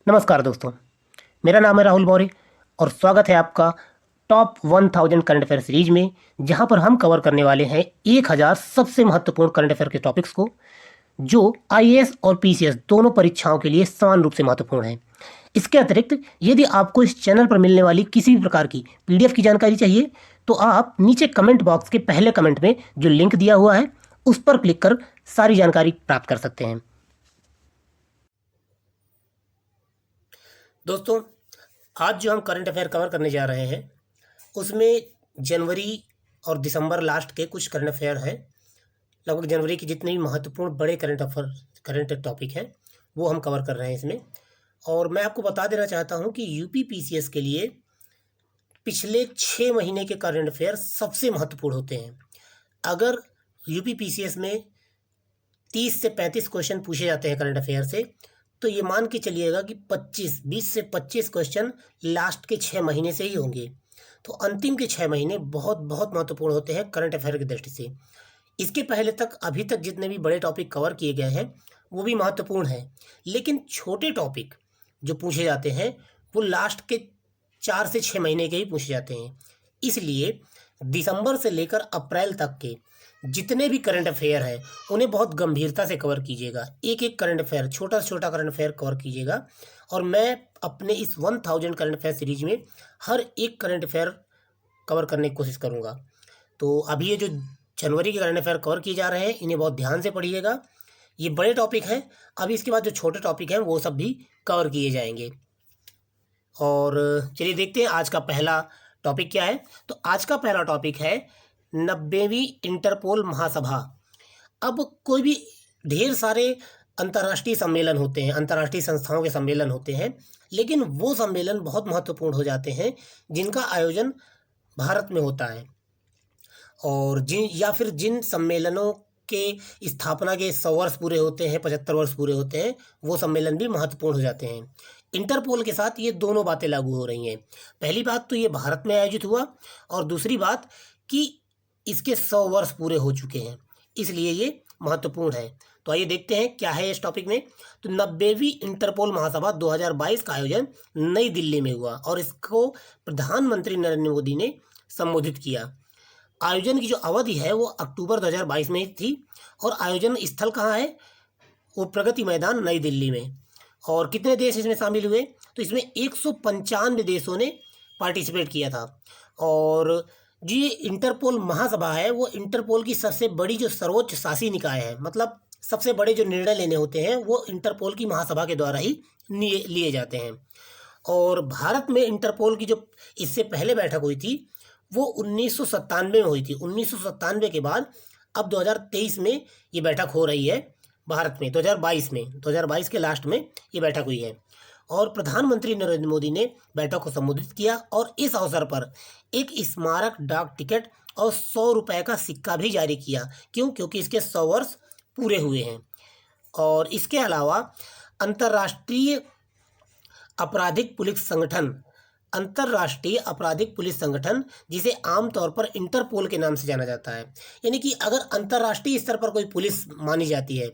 नमस्कार दोस्तों, मेरा नाम है राहुल मौर्य और स्वागत है आपका टॉप 1000 करंट अफेयर सीरीज में, जहां पर हम कवर करने वाले हैं 1000 सबसे महत्वपूर्ण करंट अफेयर के टॉपिक्स को, जो आईएएस और पीसीएस दोनों परीक्षाओं के लिए समान रूप से महत्वपूर्ण हैं। इसके अतिरिक्त यदि आपको इस चैनल पर मिलने वाली किसी भी प्रकार की पीडीएफ की जानकारी चाहिए, तो आप नीचे कमेंट बॉक्स के पहले कमेंट में जो लिंक दिया हुआ है उस पर क्लिक कर सारी जानकारी प्राप्त कर सकते हैं। दोस्तों, आज जो हम करंट अफेयर कवर करने जा रहे हैं उसमें जनवरी और दिसंबर लास्ट के कुछ करंट अफेयर हैं। लगभग जनवरी के जितने भी महत्वपूर्ण बड़े करंट टॉपिक हैं वो हम कवर कर रहे हैं इसमें। और मैं आपको बता देना चाहता हूं कि यूपी पीसीएस के लिए पिछले 6 महीने के करंट अफेयर सबसे महत्वपूर्ण होते हैं। अगर यूपी पीसीएस में 30 से 35 क्वेश्चन पूछे जाते हैं करंट अफेयर से, तो ये मान के चलिएगा कि 20 से 25 क्वेश्चन लास्ट के 6 महीने से ही होंगे। तो अंतिम के 6 महीने बहुत बहुत महत्वपूर्ण होते हैं करंट अफेयर की दृष्टि से। इसके पहले तक अभी तक जितने भी बड़े टॉपिक कवर किए गए हैं वो भी महत्वपूर्ण हैं, लेकिन छोटे टॉपिक जो पूछे जाते हैं वो लास्ट के 4 से 6 महीने के ही पूछे जाते हैं। इसलिए दिसंबर से लेकर अप्रैल तक के जितने भी करंट अफेयर हैं उन्हें बहुत गंभीरता से कवर कीजिएगा। एक एक करंट अफेयर, छोटा से छोटा करंट अफेयर कवर कीजिएगा। और मैं अपने इस 1000 करंट अफेयर सीरीज में हर एक करंट अफेयर कवर करने की कोशिश करूँगा। तो अभी ये जो जनवरी के करंट अफेयर कवर किए जा रहे हैं इन्हें बहुत ध्यान से पढ़िएगा। ये बड़े टॉपिक हैं। अभी इसके बाद जो छोटे टॉपिक हैं वो सब भी कवर किए जाएंगे। और चलिए देखते हैं आज का पहला टॉपिक क्या है। तो आज का पहला टॉपिक है 90वीं इंटरपोल महासभा। अब कोई भी ढेर सारे अंतर्राष्ट्रीय सम्मेलन होते हैं, अंतर्राष्ट्रीय संस्थाओं के सम्मेलन होते हैं, लेकिन वो सम्मेलन बहुत महत्वपूर्ण हो जाते हैं जिनका आयोजन भारत में होता है। और जिन सम्मेलनों के स्थापना के 100 वर्ष पूरे होते हैं, 75 वर्ष पूरे होते हैं, वो सम्मेलन भी महत्वपूर्ण हो जाते हैं। इंटरपोल के साथ ये दोनों बातें लागू हो रही हैं। पहली बात तो ये भारत में आयोजित हुआ, और दूसरी बात कि इसके 100 वर्ष पूरे हो चुके हैं, इसलिए ये महत्वपूर्ण है। तो आइए देखते हैं क्या है इस टॉपिक में। तो 90वीं इंटरपोल महासभा 2022 का आयोजन नई दिल्ली में हुआ और इसको प्रधानमंत्री नरेंद्र मोदी ने संबोधित किया। आयोजन की जो अवधि है वो अक्टूबर 2022 में थी, और आयोजन स्थल कहाँ है? वो प्रगति मैदान नई दिल्ली में। और कितने देश इसमें शामिल हुए? तो इसमें 195 देशों ने पार्टिसिपेट किया था। और जो ये इंटरपोल महासभा है वो इंटरपोल की सबसे बड़ी जो सर्वोच्च शासी निकाय है, मतलब सबसे बड़े जो निर्णय लेने होते हैं वो इंटरपोल की महासभा के द्वारा ही लिए जाते हैं। और भारत में इंटरपोल की जो इससे पहले बैठक हुई थी वो 1997 में हुई थी। 1997 के बाद अब 2023 में ये बैठक हो रही है भारत में। 2022 के लास्ट में ये बैठक हुई है, और प्रधानमंत्री नरेंद्र मोदी ने बैठक को संबोधित किया। और इस अवसर पर एक स्मारक डाक टिकट और 100 रुपये का सिक्का भी जारी किया। क्यों? क्योंकि इसके 100 वर्ष पूरे हुए हैं। और इसके अलावा अंतर्राष्ट्रीय आपराधिक पुलिस संगठन, जिसे आमतौर पर इंटरपोल के नाम से जाना जाता है, यानी कि अगर अंतर्राष्ट्रीय स्तर पर कोई पुलिस मानी जाती है,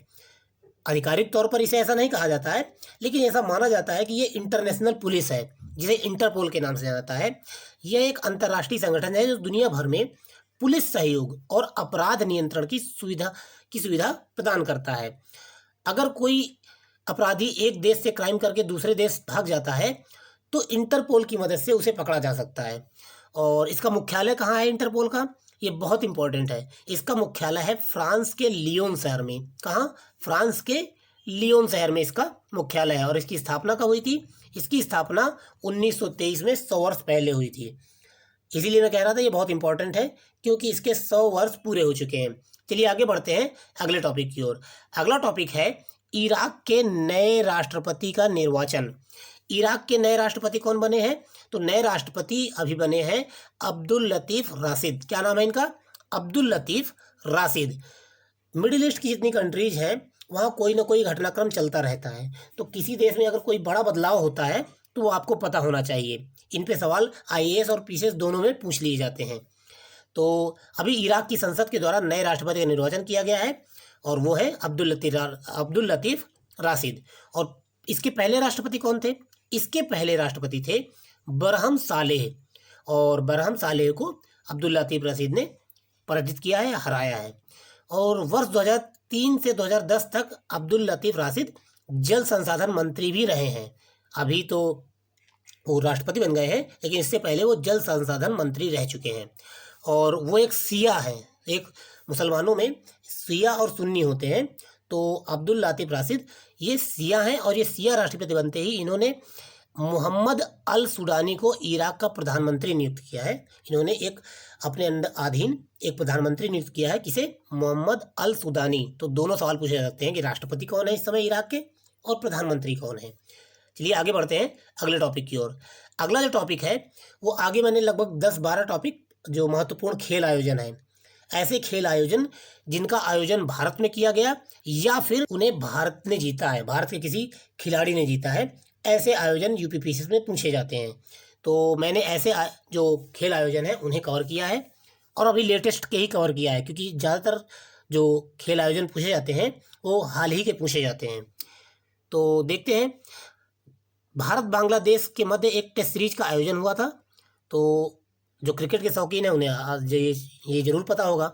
आधिकारिक तौर पर इसे ऐसा नहीं कहा जाता है, लेकिन ऐसा माना जाता है कि ये इंटरनेशनल पुलिस है, जिसे इंटरपोल के नाम से जाना जाता है। यह एक अंतर्राष्ट्रीय संगठन है जो दुनिया भर में पुलिस सहयोग और अपराध नियंत्रण की सुविधा प्रदान करता है। अगर कोई अपराधी एक देश से क्राइम करके दूसरे देश भाग जाता है तो इंटरपोल की मदद से उसे पकड़ा जा सकता है। और इसका मुख्यालय कहाँ है इंटरपोल का? ये बहुत इंपॉर्टेंट है। इसका मुख्यालय है फ्रांस के लियोन शहर में। कहाँ? फ्रांस के लियोन शहर में इसका मुख्यालय है। और इसकी स्थापना कब हुई थी? इसकी स्थापना 1923 में 100 वर्ष पहले हुई थी। इसीलिए मैं कह रहा था ये बहुत इंपॉर्टेंट है, क्योंकि इसके 100 वर्ष पूरे हो चुके हैं। चलिए आगे बढ़ते हैं अगले टॉपिक की ओर। अगला टॉपिक है इराक के नए राष्ट्रपति का निर्वाचन। इराक के नए राष्ट्रपति कौन बने हैं? तो नए राष्ट्रपति अभी बने हैं अब्दुल लतीफ़ राशिद। क्या नाम है इनका? अब्दुल लतीफ़ राशिद। मिडिल ईस्ट की जितनी कंट्रीज हैं वहाँ कोई ना कोई घटनाक्रम चलता रहता है। तो किसी देश में अगर कोई बड़ा बदलाव होता है तो वो आपको पता होना चाहिए। इन पे सवाल आईएएस और पीसीएस दोनों में पूछ लिए जाते हैं। तो अभी इराक की संसद के द्वारा नए राष्ट्रपति का निर्वाचन किया गया है, और वो है अब्दुल लतीफ़ राशिद। और इसके पहले राष्ट्रपति कौन थे? इसके पहले राष्ट्रपति थे बरहम सालेह, और बरहम सालेह को अब्दुल लतीफ़ रशीद ने पराजित किया है, हराया है। और वर्ष 2003 से 2010 तक अब्दुल लतीफ़ राशिद जल संसाधन मंत्री भी रहे हैं। अभी तो वो राष्ट्रपति बन गए हैं, लेकिन इससे पहले वो जल संसाधन मंत्री रह चुके हैं। और वो एक शिया हैं, एक मुसलमानों में शिया और सुन्नी होते हैं, तो अब्दुल लतीफ़ राशिद ये शिया हैं, और ये शिया राष्ट्रपति बनते ही इन्होंने मोहम्मद अल सुडानी को इराक का प्रधानमंत्री नियुक्त किया है। इन्होंने एक अपने अधीन एक प्रधानमंत्री नियुक्त किया है, किसे? मोहम्मद अल सुडानी। तो दोनों सवाल पूछे जा सकते हैं कि राष्ट्रपति कौन है इस समय इराक के, और प्रधानमंत्री कौन है। चलिए आगे बढ़ते हैं अगले टॉपिक की ओर। अगला जो टॉपिक है वो आगे मैंने लगभग 10-12 टॉपिक जो महत्वपूर्ण खेल आयोजन है, ऐसे खेल आयोजन जिनका आयोजन भारत में किया गया या फिर उन्हें भारत ने जीता है, भारत के किसी खिलाड़ी ने जीता है, ऐसे आयोजन यूपीपीएससी में पूछे जाते हैं। तो मैंने ऐसे जो खेल आयोजन है उन्हें कवर किया है, और अभी लेटेस्ट के ही कवर किया है, क्योंकि ज़्यादातर जो खेल आयोजन पूछे जाते हैं वो हाल ही के पूछे जाते हैं। तो देखते हैं, भारत बांग्लादेश के मध्य एक टेस्ट सीरीज का आयोजन हुआ था। तो जो क्रिकेट के शौकीन हैं उन्हें आज ये जरूर पता होगा।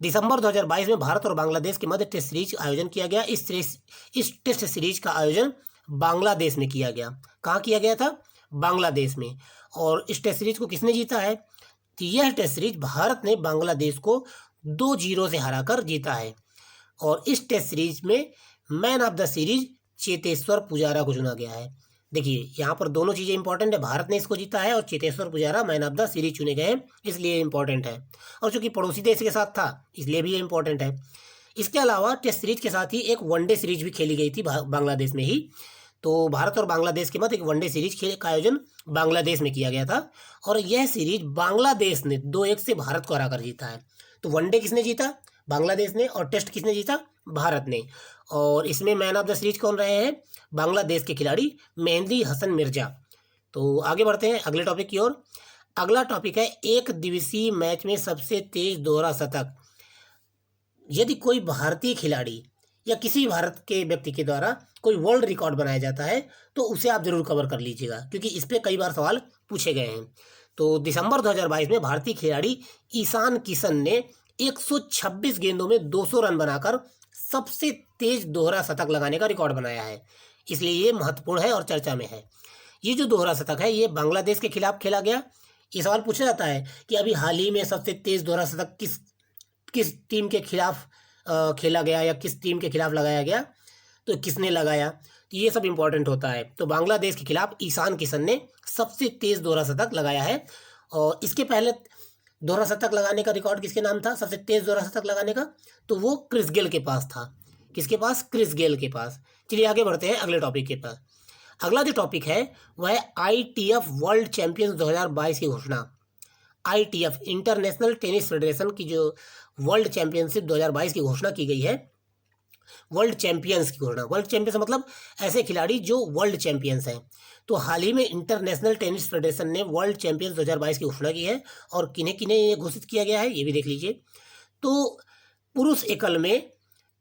दिसंबर 2022 में भारत और बांग्लादेश के मध्य टेस्ट सीरीज आयोजन किया गया। इस टेस्ट सीरीज का आयोजन बांग्लादेश में किया गया। कहाँ किया गया था? बांग्लादेश में। और इस टेस्ट सीरीज को किसने जीता है? तो यह टेस्ट सीरीज भारत ने बांग्लादेश को 2-0 से हराकर जीता है। और इस टेस्ट सीरीज में man of the series Cheteshwar Pujara को चुना गया है। देखिए यहाँ पर दोनों चीज़ें इंपॉर्टेंट है, भारत ने इसको जीता है और Cheteshwar Pujara man of the series चुने गए हैं, इसलिए इंपॉर्टेंट है। और चूंकि पड़ोसी देश के साथ था इसलिए भी ये इंपॉर्टेंट है। इसके अलावा टेस्ट सीरीज के साथ ही एक वनडे सीरीज भी खेली गई थी बांग्लादेश में ही। तो भारत और बांग्लादेश के मध्य एक वनडे सीरीज का आयोजन बांग्लादेश में किया गया था, और यह सीरीज बांग्लादेश ने 2-1 से भारत को हराकर जीता है। तो वनडे किसने जीता? बांग्लादेश ने। और टेस्ट किसने जीता? भारत ने। और इसमें मैन ऑफ द सीरीज कौन रहे हैं? बांग्लादेश के खिलाड़ी मेहंदी हसन मिर्जा। तो आगे बढ़ते हैं अगले टॉपिक की ओर। अगला टॉपिक है एक दिवसीय मैच में सबसे तेज दोहरा शतक। यदि कोई भारतीय खिलाड़ी या किसी भारत के व्यक्ति के द्वारा कोई वर्ल्ड रिकॉर्ड बनाया जाता है तो उसे आप जरूर कवर कर लीजिएगा, क्योंकि इस पर कई बार सवाल पूछे गए हैं। तो दिसंबर 2022 में भारतीय खिलाड़ी ईशान किशन ने 126 गेंदों में 200 रन बनाकर सबसे तेज दोहरा शतक लगाने का रिकॉर्ड बनाया है, इसलिए ये महत्वपूर्ण है और चर्चा में है। ये जो दोहरा शतक है ये बांग्लादेश के खिलाफ खेला गया। ये सवाल पूछा जाता है कि अभी हाल ही में सबसे तेज दोहरा शतक किस टीम के खिलाफ खेला गया या किस टीम के खिलाफ लगाया गया, तो किसने लगाया, तो ये सब इंपॉर्टेंट होता है। तो बांग्लादेश के खिलाफ ईशान किशन ने सबसे तेज दोहरा शतक लगाया है। और इसके पहले दोहरा शतक लगाने का रिकॉर्ड किसके नाम था, सबसे तेज दोहरा शतक लगाने का? तो वो क्रिस गेल के पास था। किसके पास? क्रिस गेल के पास। चलिए आगे बढ़ते हैं अगले टॉपिक के पास। अगला जो टॉपिक है वह है ITF वर्ल्ड चैंपियंस 2022 की घोषणा। ITF इंटरनेशनल टेनिस फेडरेशन की जो वर्ल्ड चैंपियनशिप 2022 की घोषणा की गई है, वर्ल्ड चैंपियंस की घोषणा। वर्ल्ड चैंपियंस मतलब ऐसे खिलाड़ी जो वर्ल्ड चैंपियंस हैं। तो हाल ही में इंटरनेशनल टेनिस फेडरेशन ने वर्ल्ड चैंपियंस 2022 की घोषणा की है, और किन्हें किन्हें ये घोषित किया गया है ये भी देख लीजिए। तो पुरुष एकल में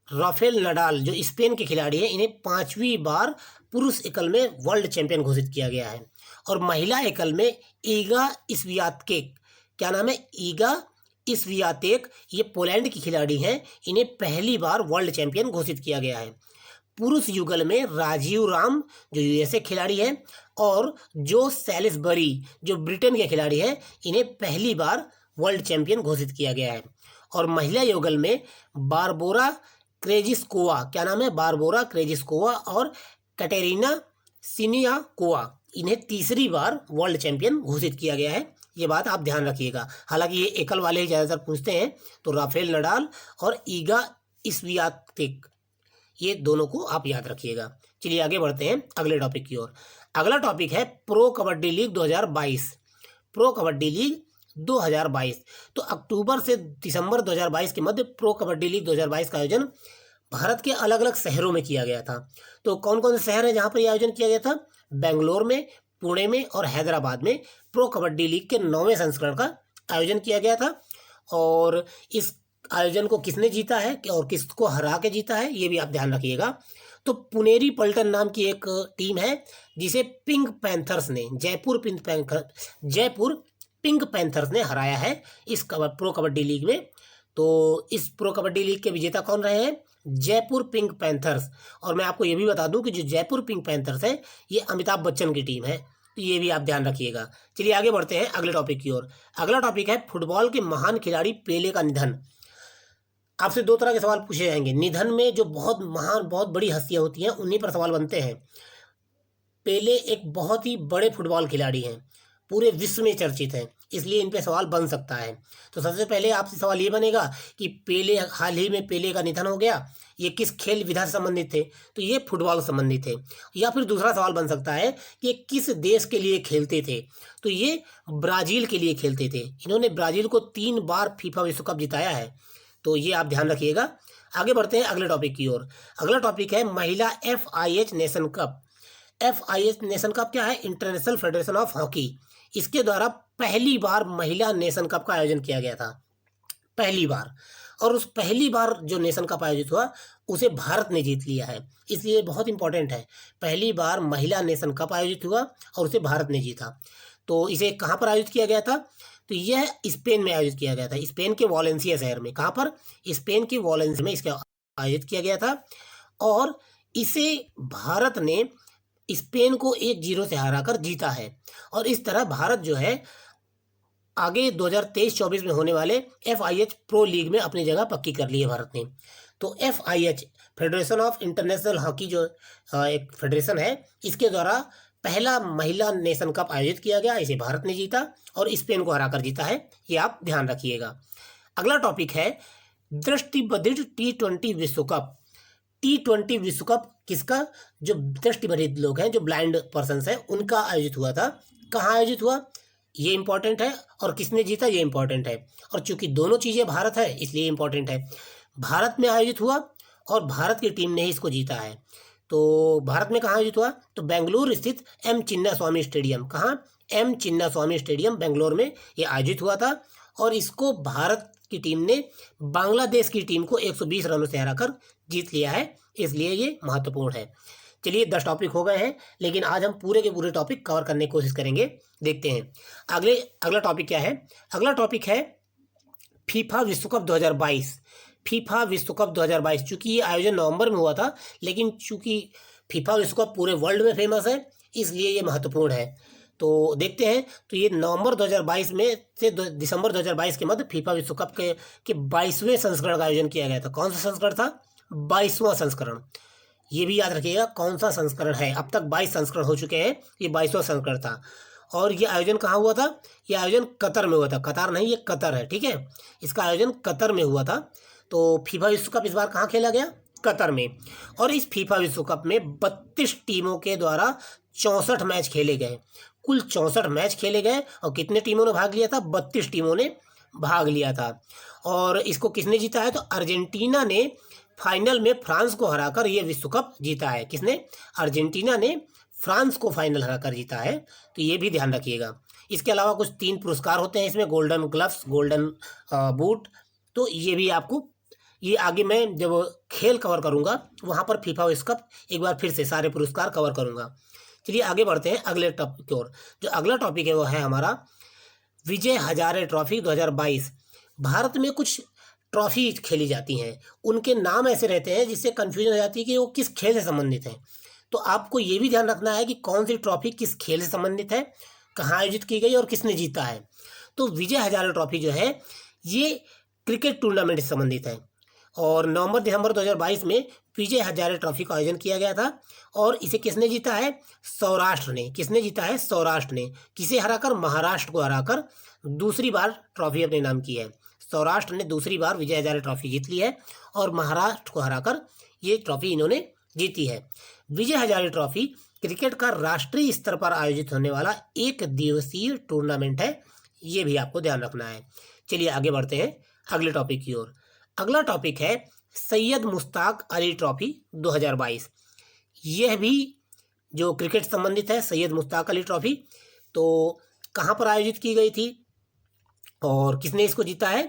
राफेल नडाल जो स्पेन के खिलाड़ी हैं, इन्हें 5वीं बार पुरुष एकल में वर्ल्ड चैंपियन घोषित किया गया है। और महिला एकल में ईगा स्वियातेक, क्या नाम है? ईगा स्वियातेक, ये पोलैंड की खिलाड़ी हैं, इन्हें पहली बार वर्ल्ड चैंपियन घोषित किया गया है। पुरुष युगल में राजीव राम जो USA खिलाड़ी हैं और जो सैलिसबरी जो ब्रिटेन के खिलाड़ी हैं, इन्हें पहली बार वर्ल्ड चैंपियन घोषित किया गया है। और महिला युगल में बारबोरा क्रेजिस्कोवा, क्या नाम है? बारबोरा क्रेजिस्कोवा और कैटेरिना सिनियाकोवा, इन्हें तीसरी बार वर्ल्ड चैंपियन घोषित किया गया है। ये बात आप ध्यान रखिएगा। हालांकि ये एकल वाले ही ज़्यादातर पूछते हैं, तो राफेल नडाल और ईगा स्वियातेक, ये दोनों को आप याद रखिएगा। चलिए आगे बढ़ते हैं अगले टॉपिक की ओर। अगला टॉपिक है pro kabaddi league 2022। Pro kabaddi league 2022, तो अक्टूबर से दिसंबर 2022 के मध्य प्रो कबड्डी लीग 2022 का आयोजन भारत के अलग अलग शहरों में किया गया था। तो कौन कौन से शहर हैं जहाँ पर यह आयोजन किया गया था? बेंगलोर में, पुणे में और हैदराबाद में प्रो कबड्डी लीग के 9वें संस्करण का आयोजन किया गया था। और इस आयोजन को किसने जीता है और किसको हरा के जीता है ये भी आप ध्यान रखिएगा। तो पुनेरी पल्टन नाम की एक टीम है जिसे पिंक पैंथर्स ने जयपुर पिंक पैंथर्स ने हराया है इस प्रो कबड्डी लीग में। तो इस प्रो कबड्डी लीग के विजेता कौन रहे हैं? Jaipur pink panthers. और मैं आपको ये भी बता दूं कि जो जयपुर पिंक पैंथर्स है ये अमिताभ बच्चन की टीम है, तो ये भी आप ध्यान रखिएगा। चलिए आगे बढ़ते हैं अगले टॉपिक की ओर। अगला टॉपिक है फुटबॉल के महान खिलाड़ी पेले का निधन। आपसे दो तरह के सवाल पूछे जाएंगे। निधन में जो बहुत महान बहुत बड़ी हस्तियां होती हैं उन्हीं पर सवाल बनते हैं। पेले एक बहुत ही बड़े फुटबॉल खिलाड़ी हैं, पूरे विश्व में चर्चित हैं, इसलिए इन पे सवाल बन सकता है। तो सबसे पहले आपसे सवाल ये बनेगा कि पेले, हाल ही में पेले का निधन हो गया, ये किस खेल विधा से संबंधित थे? तो ये फुटबॉल से संबंधित थे। या फिर दूसरा सवाल बन सकता है कि ये किस देश के लिए खेलते थे? तो ये ब्राज़ील के लिए खेलते थे। इन्होंने ब्राज़ील को 3 बार फीफा विश्व कप जिताया है, तो ये आप ध्यान रखिएगा। आगे बढ़ते हैं अगले टॉपिक की ओर। अगला टॉपिक है महिला FIH nation cup. FIH nation cup क्या है? International federation of hockey. इसके द्वारा पहली बार महिला नेशन कप का आयोजन किया गया था, पहली बार। और उस पहली बार जो नेशन कप आयोजित हुआ उसे भारत ने जीत लिया है, इसलिए बहुत इंपॉर्टेंट है। पहली बार महिला नेशन कप आयोजित हुआ और उसे भारत ने जीता। तो इसे कहाँ पर आयोजित किया गया था? तो यह स्पेन में आयोजित किया गया था, स्पेन के वालेंसिया शहर में। कहाँ पर? स्पेन के वालेंसिया में इसका आयोजित किया गया था। और इसे भारत ने स्पेन को 1-0 से हराकर जीता है। और इस तरह भारत जो है आगे 2023-24 में होने वाले FIH प्रो लीग में अपनी जगह पक्की कर ली है भारत ने। तो FIH federation of international hockey जो एक फेडरेशन है, इसके द्वारा पहला महिला नेशन कप आयोजित किया गया, इसे भारत ने जीता और स्पेन को हराकर जीता है, ये आप ध्यान रखिएगा। अगला टॉपिक है दृष्टिबाधित T20 विश्व कप। T20 विश्व कप किसका? जो दृष्टिबाधित लोग हैं, जो ब्लाइंड पर्सन्स हैं, उनका आयोजित हुआ था। कहाँ आयोजित हुआ? ये इंपॉर्टेंट है। और किसने जीता? ये इंपॉर्टेंट है। और चूंकि दोनों चीज़ें भारत है इसलिए इंपॉर्टेंट है। भारत में आयोजित हुआ और भारत की टीम ने ही इसको जीता है। तो भारत में कहाँ आयोजित हुआ? तो बेंगलुरु स्थित M चिन्नास्वामी स्टेडियम। कहाँ? M चिन्नास्वामी स्टेडियम बेंगलोर में ये आयोजित हुआ था। और इसको भारत की टीम ने बांग्लादेश की टीम को 120 रनों से हराकर जीत लिया है, इसलिए ये महत्वपूर्ण है। चलिए 10 टॉपिक हो गए हैं, लेकिन आज हम पूरे के पूरे टॉपिक कवर करने की कोशिश करेंगे। देखते हैं अगला टॉपिक क्या है। अगला टॉपिक है फीफा विश्व कप 2022। फीफा विश्व कप 2022, चूंकि ये आयोजन नवंबर में हुआ था, लेकिन चूंकि फीफा विश्व कप पूरे वर्ल्ड में फेमस है इसलिए ये महत्वपूर्ण है। तो देखते हैं। तो ये नवंबर 2022 में से दिसंबर 2022 के मध्य फीफा विश्व कप के 22वें संस्करण का आयोजन किया गया था। कौन सा संस्करण था? 22वां संस्करण। ये भी याद रखिएगा कौन सा संस्करण है। अब तक 22 संस्करण हो चुके हैं, ये 22वां संस्करण था। और ये आयोजन कहाँ हुआ था? ये आयोजन कतर में हुआ था। कतार नहीं, ये कतर है, ठीक है। इसका आयोजन कतर में हुआ था। तो फीफा विश्व कप इस बार कहाँ खेला गया? कतर में। और इस फीफा विश्व कप में 32 टीमों के द्वारा 64 मैच खेले गए। कुल 64 मैच खेले गए। और कितने टीमों ने भाग लिया था? 32 टीमों ने भाग लिया था। और इसको किसने जीता है? तो अर्जेंटीना ने फाइनल में फ्रांस को हराकर ये विश्व कप जीता है। किसने? अर्जेंटीना ने फ्रांस को फाइनल हराकर जीता है, तो ये भी ध्यान रखिएगा। इसके अलावा कुछ 3 पुरस्कार होते हैं इसमें, गोल्डन ग्लव्स, गोल्डन बूट। तो ये भी आपको, ये आगे मैं जब खेल कवर करूँगा वहाँ पर फीफा विश्व कप एक बार फिर से सारे पुरस्कार कवर करूँगा। चलिए आगे बढ़ते हैं अगले टॉपिक की ओर। जो अगला टॉपिक है वो है हमारा विजय हजारे ट्रॉफी 2022। भारत में कुछ ट्रॉफी खेली जाती हैं, उनके नाम ऐसे रहते हैं जिससे कन्फ्यूजन हो जाती है कि वो किस खेल से संबंधित हैं। तो आपको ये भी ध्यान रखना है कि कौन सी ट्रॉफी किस खेल से संबंधित है, कहाँ आयोजित की गई और किसने जीता है। तो विजय हजारे ट्रॉफी जो है ये क्रिकेट टूर्नामेंट से संबंधित है। और नवंबर-दिसंबर 2022 में विजय हजारे ट्रॉफी का आयोजन किया गया था। और इसे किसने जीता है? सौराष्ट्र ने। किसने जीता है? सौराष्ट्र ने। किसे हराकर? महाराष्ट्र को हराकर दूसरी बार ट्रॉफी अपने नाम की है। सौराष्ट्र ने दूसरी बार विजय हजारे ट्रॉफी जीत ली है और महाराष्ट्र को हराकर ये ट्रॉफी इन्होंने जीती है। विजय हजारे ट्रॉफी क्रिकेट का राष्ट्रीय स्तर पर आयोजित होने वाला एक दिवसीय टूर्नामेंट है, ये भी आपको ध्यान रखना है। चलिए आगे बढ़ते हैं अगले टॉपिक की ओर। अगला टॉपिक है सैयद मुश्ताक अली ट्रॉफी 2022। यह भी जो क्रिकेट संबंधित है, सैयद मुश्ताक अली ट्रॉफी। तो कहाँ पर आयोजित की गई थी और किसने इसको जीता है?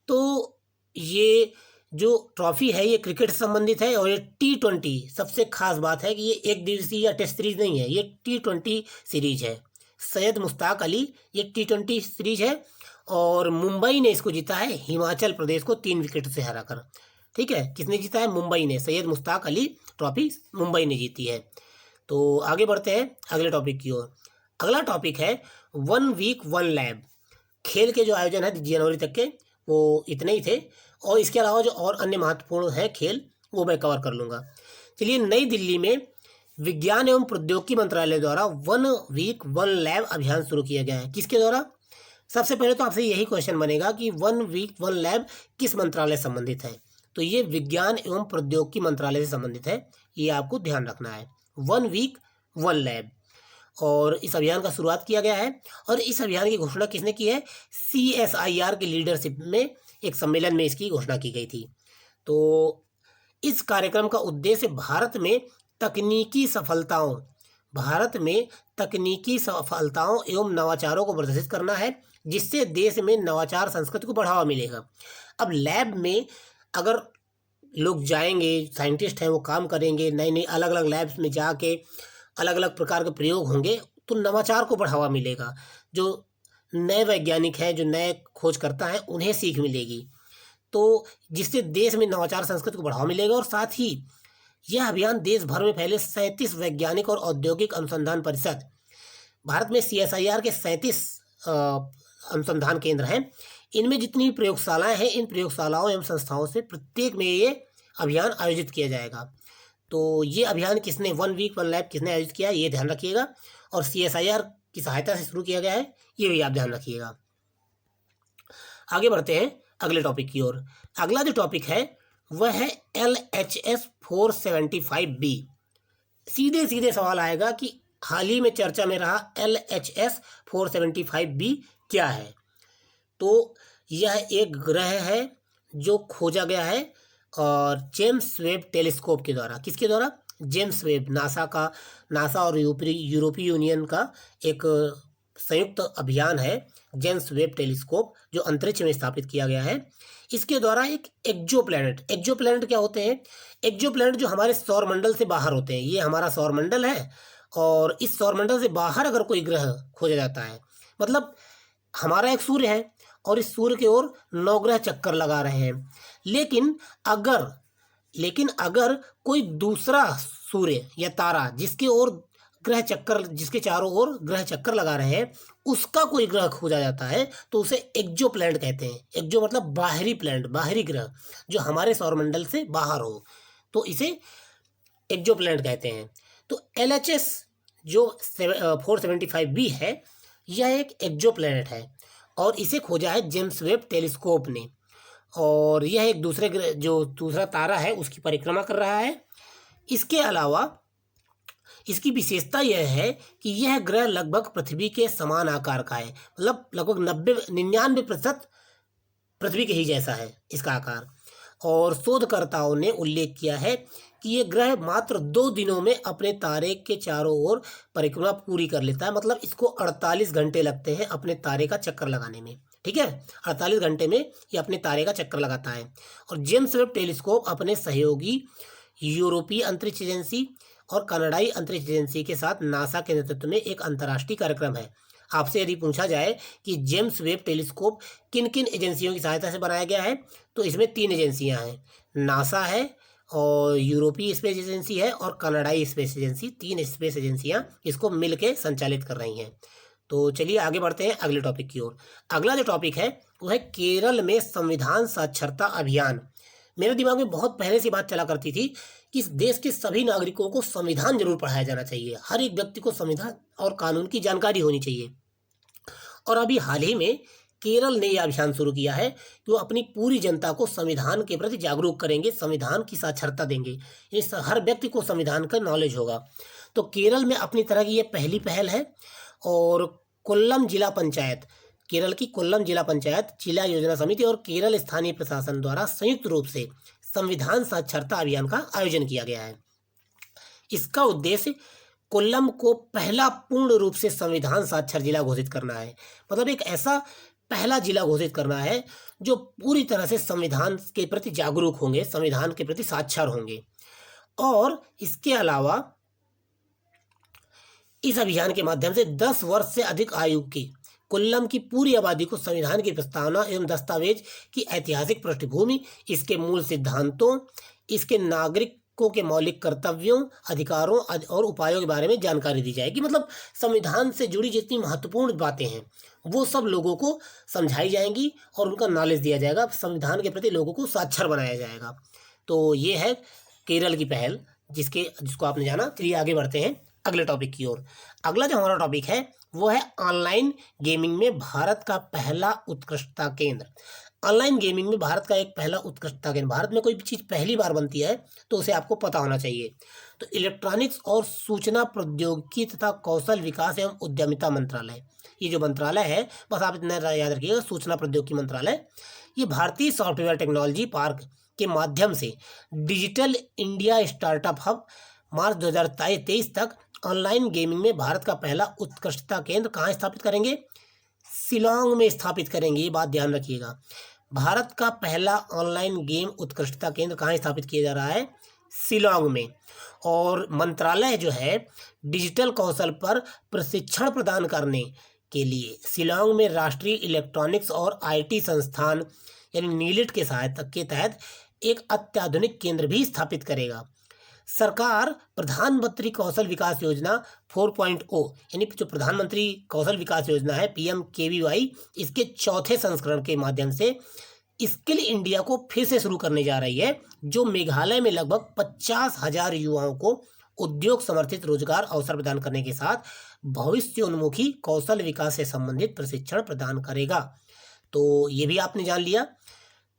तो ये जो ट्रॉफी है ये क्रिकेट से संबंधित है, और ये T20 सबसे खास बात है कि ये एक दिवसीय या टेस्ट सीरीज नहीं है, ये T20 सीरीज है। सैयद मुश्ताक अली ये T20 सीरीज है, और मुंबई ने इसको जीता है हिमाचल प्रदेश को 3 विकेट से हराकर। ठीक है, किसने जीता है? मुंबई ने। सैयद मुश्ताक अली ट्रॉफी मुंबई ने जीती है। तो आगे बढ़ते हैं अगले टॉपिक की ओर। अगला टॉपिक है 1 वीक 1 लैब। खेल के जो आयोजन है जनवरी तक के वो इतने ही थे, और इसके अलावा जो और अन्य महत्वपूर्ण है खेल वो मैं कवर कर लूँगा। चलिए, नई दिल्ली में विज्ञान एवं प्रौद्योगिकी मंत्रालय द्वारा 1 वीक 1 लैब अभियान शुरू किया गया है। किसके द्वारा? सबसे पहले तो आपसे यही क्वेश्चन बनेगा कि 1 वीक 1 लैब किस मंत्रालय से संबंधित है? तो ये विज्ञान एवं प्रौद्योगिकी मंत्रालय से संबंधित है, ये आपको ध्यान रखना है। 1 वीक 1 लैब, और इस अभियान का शुरुआत किया गया है, और इस अभियान की घोषणा किसने की है? CSIR की लीडरशिप में एक सम्मेलन में इसकी घोषणा की गई थी। तो इस कार्यक्रम का उद्देश्य भारत में तकनीकी सफलताओं एवं नवाचारों को प्रदर्शित करना है, जिससे देश में नवाचार संस्कृति को बढ़ावा मिलेगा। अब लैब में अगर लोग जाएंगे, साइंटिस्ट हैं वो काम करेंगे, नई नई अलग अलग लैब्स में जाके अलग अलग प्रकार के प्रयोग होंगे, तो नवाचार को बढ़ावा मिलेगा। जो नए वैज्ञानिक हैं, जो नए खोजकर्ता हैं, उन्हें सीख मिलेगी, तो जिससे देश में नवाचार संस्कृति को बढ़ावा मिलेगा। और साथ ही यह अभियान देश भर में फैले 37 वैज्ञानिक और औद्योगिक अनुसंधान परिषद, भारत में CSIR के 37 अनुसंधान केंद्र हैं, इनमें जितनी प्रयोगशालाएं हैं, इन प्रयोगशालाओं एवं संस्थाओं से प्रत्येक में ये अभियान आयोजित किया जाएगा। तो ये अभियान किसने, 1 वीक 1 लैब किसने आयोजित किया, ये ध्यान रखिएगा, और CSIR की सहायता से शुरू किया गया है, ये भी आप ध्यान रखिएगा। आगे बढ़ते हैं अगले टॉपिक की ओर। अगला जो टॉपिक है वह है LHS 475B। सीधे सीधे सवाल आएगा कि हाल ही में चर्चा में रहा LHS 475B क्या है? तो यह एक ग्रह है जो खोजा गया है और जेम्स वेब टेलीस्कोप के द्वारा। किसके द्वारा? जेम्स वेब, नासा और यूरोपीय यूनियन का एक संयुक्त अभियान है जेम्स वेब टेलीस्कोप, जो अंतरिक्ष में स्थापित किया गया है। इसके द्वारा एक एक्जोप्लैनेट क्या होते हैं? एक्जोप्लैनेट जो हमारे सौरमंडल से बाहर होते हैं। ये हमारा सौरमंडल है, और इस सौरमंडल से बाहर अगर कोई ग्रह खोजा जाता है, मतलब हमारा एक सूर्य है और इस सूर्य की ओर 9 ग्रह चक्कर लगा रहे हैं, लेकिन अगर कोई दूसरा सूर्य या तारा जिसके चारों ओर ग्रह चक्कर लगा रहे हैं, उसका कोई ग्रह खोजा जाता है, तो उसे एक्जोप्लैनेट कहते हैं। एक्जो मतलब बाहरी प्लैनेट, बाहरी ग्रह जो हमारे सौरमंडल से बाहर हो, तो इसे एक्जोप्लैनेट कहते हैं। तो LHS जो 475B है, यह एक एक्जोप्लैनेट है, और इसे खोजा है जेम्स वेब टेलीस्कोप ने, और यह एक दूसरा तारा है उसकी परिक्रमा कर रहा है। इसके अलावा इसकी विशेषता यह है कि यह ग्रह लगभग पृथ्वी के समान आकार का है, मतलब लगभग 99% पृथ्वी के ही जैसा है इसका आकार। और शोधकर्ताओं ने उल्लेख किया है कि ये ग्रह मात्र 2 दिनों में अपने तारे के चारों ओर परिक्रमा पूरी कर लेता है, मतलब इसको 48 घंटे लगते हैं अपने तारे का चक्कर लगाने में। ठीक है, 48 घंटे में ये अपने तारे का चक्कर लगाता है। और जेम्स वेब टेलीस्कोप अपने सहयोगी यूरोपीय अंतरिक्ष एजेंसी और कनाडाई अंतरिक्ष एजेंसी के साथ नासा के नेतृत्व में एक अंतर्राष्ट्रीय कार्यक्रम है। आपसे यदि पूछा जाए कि जेम्स वेब टेलीस्कोप किन किन एजेंसियों की सहायता से बनाया गया है, तो इसमें 3 एजेंसियां हैं, नासा है, और यूरोपीय स्पेस एजेंसी है, और कनाडाई स्पेस एजेंसी। 3 स्पेस एजेंसियां इसको मिलकर संचालित कर रही हैं। तो चलिए आगे बढ़ते हैं अगले टॉपिक की ओर। अगला जो टॉपिक है वो है केरल में संविधान साक्षरता अभियान। मेरे दिमाग में बहुत पहले से बात चला करती थी कि इस देश के सभी नागरिकों को संविधान जरूर पढ़ाया जाना चाहिए, हर एक व्यक्ति को संविधान और कानून की जानकारी होनी चाहिए। और अभी हाल ही में केरल ने यह अभियान शुरू किया है कि वो अपनी पूरी जनता को संविधान के प्रति जागरूक करेंगे, संविधान की साक्षरता देंगे, इस हर व्यक्ति को संविधान का नॉलेज होगा। तो केरल में अपनी तरह की ये पहली पहल है, और केरल की कोल्लम जिला पंचायत, जिला योजना समिति और केरल स्थानीय प्रशासन द्वारा संयुक्त रूप से संविधान साक्षरता अभियान का आयोजन किया गया है। इसका उद्देश्य कोल्लम को पहला पूर्ण रूप से संविधान साक्षर जिला घोषित करना है, मतलब एक ऐसा पहला जिला घोषित करना है जो पूरी तरह से संविधान के प्रति जागरूक होंगे, संविधान के प्रति साक्षर होंगे। और इसके अलावा इस अभियान के माध्यम से 10 वर्ष से अधिक आयु की कोल्लम की पूरी आबादी को संविधान की प्रस्तावना एवं दस्तावेज की ऐतिहासिक पृष्ठभूमि, इसके मूल सिद्धांतों, इसके नागरिकों के मौलिक कर्तव्यों, अधिकारों और उपायों के बारे में जानकारी दी जाएगी। मतलब संविधान से जुड़ी जितनी महत्वपूर्ण बातें हैं वो सब लोगों को समझाई जाएंगी और उनका नॉलेज दिया जाएगा, संविधान के प्रति लोगों को साक्षर बनाया जाएगा। तो ये है केरल की पहल जिसको आपने जाना। चलिए आगे बढ़ते हैं अगले टॉपिक की ओर। अगला जो हमारा टॉपिक है वो है ऑनलाइन गेमिंग में भारत का पहला उत्कृष्टता केंद्र। ऑनलाइन गेमिंग में भारत का एक पहला उत्कृष्टता केंद्र। भारत में कोई भी चीज़ पहली बार बनती है तो उसे आपको पता होना चाहिए। तो इलेक्ट्रॉनिक्स और सूचना प्रौद्योगिकी तथा कौशल विकास एवं उद्यमिता मंत्रालय, ये जो मंत्रालय है, बस आप इतना याद रखिएगा, सूचना प्रौद्योगिकी मंत्रालय, ये भारतीय सॉफ्टवेयर टेक्नोलॉजी पार्क के माध्यम से डिजिटल इंडिया स्टार्टअप हब मार्च 2023 तक ऑनलाइन गेमिंग में भारत का पहला उत्कृष्टता केंद्र कहाँ स्थापित करेंगे? शिलांग में स्थापित करेंगे। ये बात ध्यान रखिएगा। भारत का पहला ऑनलाइन गेम उत्कृष्टता केंद्र कहाँ स्थापित किया जा रहा है? शिलांग में। और मंत्रालय जो है डिजिटल कौशल पर प्रशिक्षण प्रदान करने के लिए शिलांग में राष्ट्रीय इलेक्ट्रॉनिक्स और IT संस्थान यानी नीलिट के सहायता के तहत एक अत्याधुनिक केंद्र भी स्थापित करेगा। सरकार प्रधानमंत्री कौशल विकास योजना 4.0 यानी जो प्रधानमंत्री कौशल विकास योजना है PMKVY, इसके चौथे संस्करण के माध्यम से स्किल इंडिया को फिर से शुरू करने जा रही है, जो मेघालय में लगभग 50,000 युवाओं को उद्योग समर्थित रोजगार अवसर प्रदान करने के साथ भविष्योन्मुखी कौशल विकास से संबंधित प्रशिक्षण प्रदान करेगा। तो ये भी आपने जान लिया।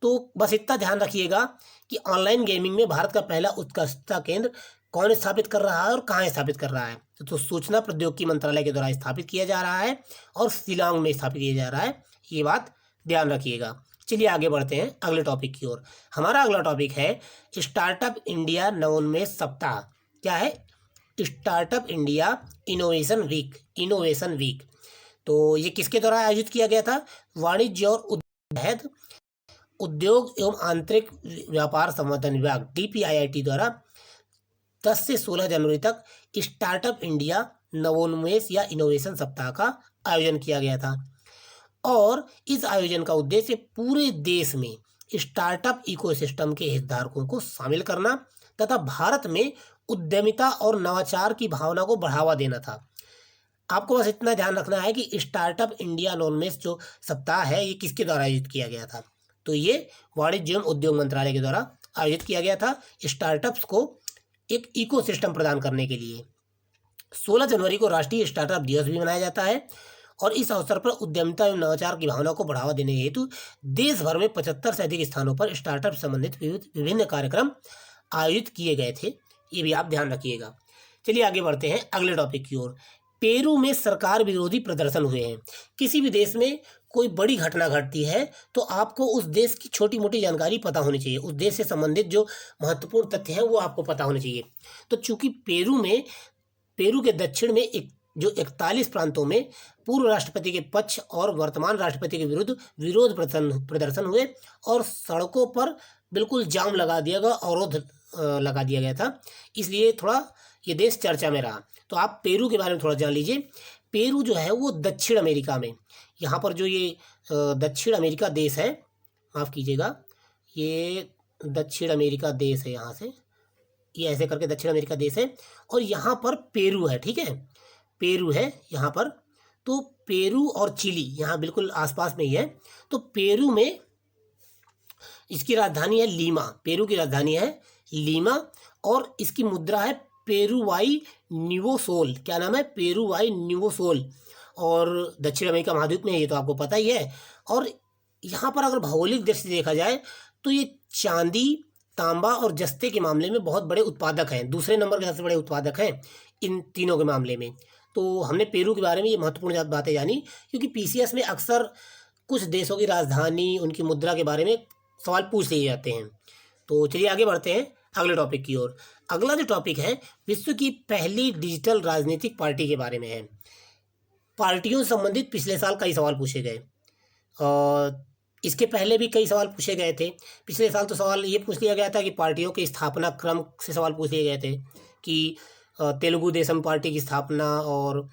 तो बस इतना ध्यान रखिएगा कि ऑनलाइन गेमिंग में भारत का पहला उत्कृष्टता केंद्र कौन स्थापित कर रहा है और कहाँ स्थापित कर रहा है? तो सूचना प्रौद्योगिकी मंत्रालय के द्वारा स्थापित किया जा रहा है और शिलांग में स्थापित किया जा रहा है। ये बात ध्यान रखिएगा। चलिए आगे बढ़ते हैं अगले टॉपिक की ओर। हमारा अगला टॉपिक है स्टार्टअप इंडिया नवोन्मेष सप्ताह। क्या है? Startup India innovation week. तो ये किसके द्वारा आयोजित किया गया था? वाणिज्य और उद्योग एवं आंतरिक व्यापार संवर्धन विभाग DPIIT द्वारा 10 से 16 जनवरी तक स्टार्टअप इंडिया नवोन्मेष या इनोवेशन सप्ताह का आयोजन किया गया था। और इस आयोजन का उद्देश्य पूरे देश में स्टार्टअप इकोसिस्टम के हितधारकों को शामिल करना तथा भारत में उद्यमिता और नवाचार की भावना को बढ़ावा देना था। आपको बस इतना ध्यान रखना है कि स्टार्टअप इंडिया नवोन्मेष जो सप्ताह है ये किसके द्वारा आयोजित किया गया था? तो ये वाणिज्य एवं उद्योग मंत्रालय के द्वारा आयोजित किया गया था, स्टार्टअप्स को एक इकोसिस्टम प्रदान करने के लिए। 16 जनवरी को राष्ट्रीय स्टार्टअप दिवस भी मनाया जाता है और इस अवसर पर उद्यमिता एवं नवाचार की भावना को बढ़ावा देने हेतु देश भर में 75 से अधिक स्थानों पर स्टार्टअप संबंधित विभिन्न कार्यक्रम आयोजित किए गए थे। ये भी आप ध्यान रखिएगा। चलिए आगे बढ़ते हैं अगले टॉपिक की ओर। पेरू में सरकार विरोधी प्रदर्शन हुए हैं। किसी भी देश में कोई बड़ी घटना घटती है तो आपको उस देश की छोटी मोटी जानकारी पता होनी चाहिए, उस देश से संबंधित जो महत्वपूर्ण तथ्य हैं वो आपको पता होने चाहिए। तो चूंकि पेरू के दक्षिण में जो 41 प्रांतों में पूर्व राष्ट्रपति के पक्ष और वर्तमान राष्ट्रपति के विरुद्ध विरोध प्रदर्शन हुए और सड़कों पर बिल्कुल जाम लगा दिया गया, अवरोध लगा दिया गया था, इसलिए थोड़ा ये देश चर्चा में रहा। तो आप पेरू के बारे में थोड़ा जान लीजिए। पेरू जो है वो दक्षिण अमेरिका में, यहाँ पर जो ये दक्षिण अमेरिका देश है, माफ़ कीजिएगा, ये दक्षिण अमेरिका देश है, यहाँ से ये ऐसे करके दक्षिण अमेरिका देश है और यहाँ पर पेरू है, ठीक है, पेरू है यहाँ पर। तो पेरू और चिली यहाँ बिल्कुल आसपास में ही है। तो पेरू में इसकी राजधानी है लीमा, पेरू की राजधानी है लीमा और इसकी मुद्रा है पेरुवाई न्यूवोसोल। क्या नाम है? पेरुवाई न्यूवोसोल। और दक्षिण अमेरिका महाद्वीप में, ये तो आपको पता ही है। और यहाँ पर अगर भौगोलिक दृष्टि से देखा जाए तो ये चांदी, तांबा और जस्ते के मामले में बहुत बड़े उत्पादक हैं, दूसरे नंबर के सबसे बड़े उत्पादक हैं इन तीनों के मामले में। तो हमने पेरू के बारे में ये महत्वपूर्ण बातें जानी, क्योंकि PCS में अक्सर कुछ देशों की राजधानी, उनकी मुद्रा के बारे में सवाल पूछ लिए जाते हैं। तो चलिए आगे बढ़ते हैं अगले टॉपिक की ओर। अगला जो टॉपिक है विश्व की पहली डिजिटल राजनीतिक पार्टी के बारे में है। पार्टियों से संबंधित पिछले साल कई सवाल पूछे गए इसके पहले भी कई सवाल पूछे गए थे। पिछले साल तो सवाल ये पूछ लिया गया था कि पार्टियों के स्थापना क्रम से सवाल पूछ लिए गए थे कि तेलुगु देशम पार्टी की स्थापना और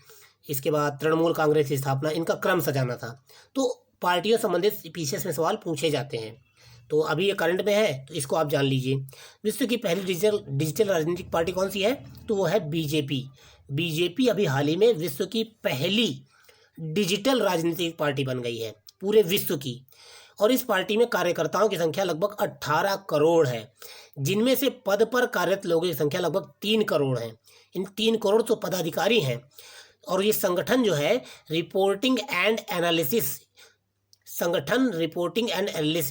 इसके बाद तृणमूल कांग्रेस की स्थापना, इनका क्रम सजाना था। तो पार्टियों संबंधित पीछे से सवाल पूछे जाते हैं। तो अभी ये करंट में है तो इसको आप जान लीजिए। विश्व की पहली डिजिटल राजनीतिक पार्टी कौन सी है? तो वो है बीजेपी। बीजेपी अभी हाल ही में विश्व की पहली डिजिटल राजनीतिक पार्टी बन गई है पूरे विश्व की। और इस पार्टी में कार्यकर्ताओं की संख्या लगभग 18 करोड़ है, जिनमें से पद पर कार्यरत लोगों की संख्या लगभग 3 करोड़ है। इन 3 करोड़ तो पदाधिकारी हैं। और ये संगठन जो है रिपोर्टिंग एंड एनालिसिस,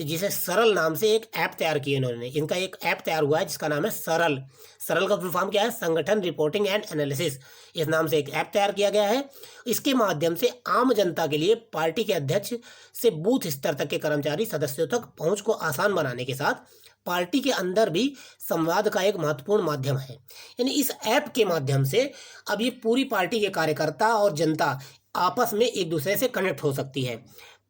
जिसे सरल नाम से एक ऐप तैयार किया इन्होंने। इनका एक ऐप तैयार हुआ है जिसका नाम है सरल। सरल का फुल फॉर्म क्या है? संगठन रिपोर्टिंग एंड एनालिसिस। इस नाम से एक ऐप तैयार किया गया है। इसके माध्यम से आम जनता के लिए पार्टी के अध्यक्ष से बूथ स्तर तक के कर्मचारी सदस्यों तक पहुंच को आसान बनाने के साथ पार्टी के अंदर भी संवाद का एक महत्वपूर्ण माध्यम है। यानी इस ऐप के माध्यम से अब ये पूरी पार्टी के कार्यकर्ता और जनता आपस में एक दूसरे से कनेक्ट हो सकती है।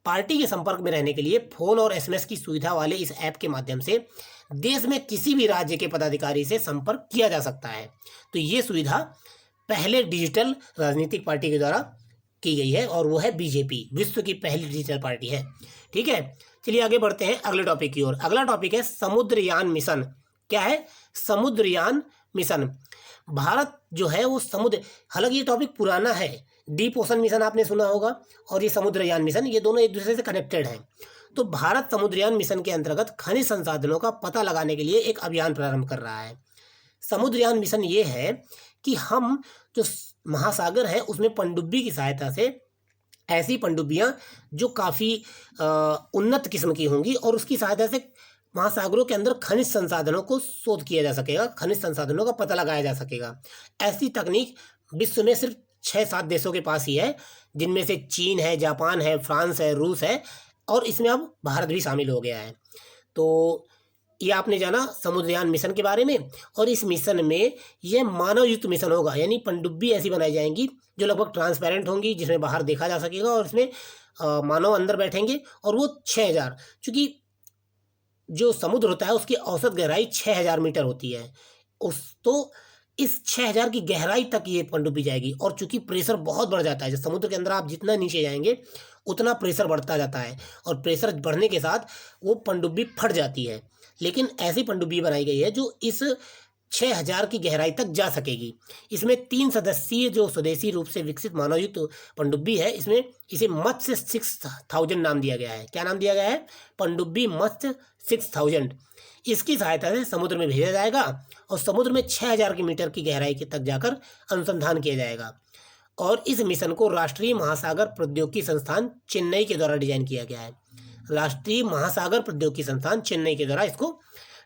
पार्टी के संपर्क में रहने के लिए फोन और एसएमएस की सुविधा वाले इस ऐप के माध्यम से देश में किसी भी राज्य के पदाधिकारी से संपर्क किया जा सकता है। तो ये सुविधा पहले डिजिटल राजनीतिक पार्टी के द्वारा की गई है और वो है बीजेपी, विश्व की पहली डिजिटल पार्टी है। ठीक है, चलिए आगे बढ़ते हैं अगले टॉपिक की ओर। अगला टॉपिक है समुद्रयान मिशन। क्या है? समुद्रयान मिशन। भारत जो है वो समुद्र, हालांकि ये टॉपिक पुराना है। डीप ओशन मिशन आपने सुना होगा और ये समुद्रयान मिशन, ये दोनों एक दूसरे से कनेक्टेड हैं। तो भारत समुद्रयान मिशन के अंतर्गत खनिज संसाधनों का पता लगाने के लिए एक अभियान प्रारंभ कर रहा है। समुद्रयान मिशन ये है कि हम जो महासागर है उसमें पनडुब्बी की सहायता से, ऐसी पनडुब्बियां जो काफ़ी उन्नत किस्म की होंगी और उसकी सहायता से महासागरों के अंदर खनिज संसाधनों को शोध किया जा सकेगा, खनिज संसाधनों का पता लगाया जा सकेगा। ऐसी तकनीक विश्व में सिर्फ 6-7 देशों के पास ही है, जिनमें से चीन है, जापान है, फ्रांस है, रूस है और इसमें अब भारत भी शामिल हो गया है। तो ये आपने जाना समुद्रयान मिशन के बारे में। और इस मिशन में यह मानव युक्त मिशन होगा, यानी पनडुब्बी ऐसी बनाई जाएंगी जो लगभग ट्रांसपेरेंट होंगी, जिसमें बाहर देखा जा सकेगा और इसमें मानव अंदर बैठेंगे। और वो 6000, चूँकि जो समुद्र होता है उसकी औसत गहराई 6000 मीटर होती है, तो इस 6000 की गहराई तक ये पनडुब्बी जाएगी। और चूंकि प्रेशर बहुत बढ़ जाता है, जब समुद्र के अंदर आप जितना नीचे जाएंगे उतना प्रेशर बढ़ता जाता है और प्रेशर बढ़ने के साथ वो पनडुब्बी फट जाती है। लेकिन ऐसी पनडुब्बी बनाई गई है जो इस 6000 की गहराई तक जा सकेगी। इसमें 3 सदस्यीय जो स्वदेशी रूप से विकसित मानवयुक्त पनडुब्बी है, इसमें इसे मत्स्य 6000 नाम दिया गया है। क्या नाम दिया गया है? पनडुब्बी मत्स्य 6000। इसकी सहायता से समुद्र में भेजा जाएगा और समुद्र में 6000 मीटर की गहराई तक जाकर अनुसंधान किया जाएगा। और इस मिशन को राष्ट्रीय महासागर प्रौद्योगिकी संस्थान चेन्नई के द्वारा डिजाइन किया गया है। राष्ट्रीय महासागर प्रौद्योगिकी संस्थान चेन्नई के द्वारा इसको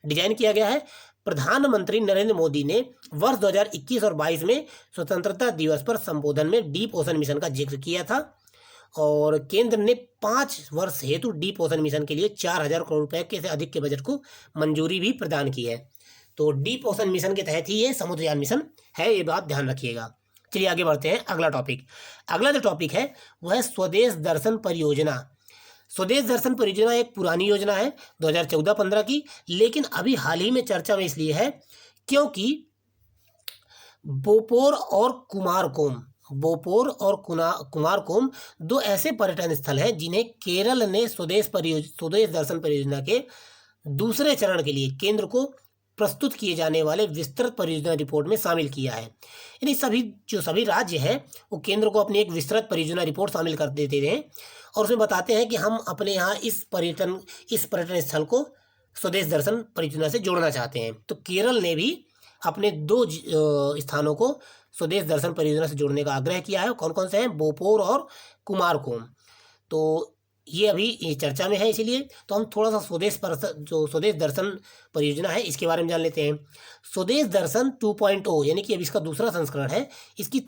डिजाइन किया गया है। प्रधानमंत्री नरेंद्र मोदी ने वर्ष 2021 और 22 में स्वतंत्रता दिवस पर संबोधन में डीप ओशन मिशन का जिक्र किया था और केंद्र ने 5 वर्ष हेतु डीप ओशन मिशन के लिए 4000 करोड़ रुपए के से अधिक के बजट को मंजूरी भी प्रदान की है। तो डीप ओशन मिशन के तहत ही ये समुद्रयान मिशन है, ये बात ध्यान रखिएगा। चलिए आगे बढ़ते हैं अगला टॉपिक। अगला जो टॉपिक है वह है स्वदेश दर्शन परियोजना। स्वदेश दर्शन परियोजना एक पुरानी योजना है 2014-15 की, लेकिन अभी हाल ही में चर्चा में इसलिए है क्योंकि बोपोर और कुमारकोम 2 ऐसे पर्यटन स्थल हैं जिन्हें केरल ने स्वदेश दर्शन परियोजना के दूसरे चरण के लिए केंद्र को प्रस्तुत किए जाने वाले विस्तृत परियोजना रिपोर्ट में शामिल किया है। यानी सभी राज्य हैं वो केंद्र को अपनी एक विस्तृत परियोजना रिपोर्ट शामिल कर देते हैं और उसमें बताते हैं कि हम अपने यहाँ इस पर्यटन स्थल को स्वदेश दर्शन परियोजना से जोड़ना चाहते हैं। तो केरल ने भी अपने 2 स्थानों को स्वदेश दर्शन परियोजना से जोड़ने का आग्रह किया है। कौन कौन से हैं? बोपोर और कुमारकोम। तो ये अभी चर्चा में है, इसीलिए तो हम थोड़ा सा स्वदेश दर्शन परियोजना है इसके बारे में जान लेते हैं। स्वदेश दर्शन 2.0 यानी कि अब इसका दूसरा संस्करण है। इसकी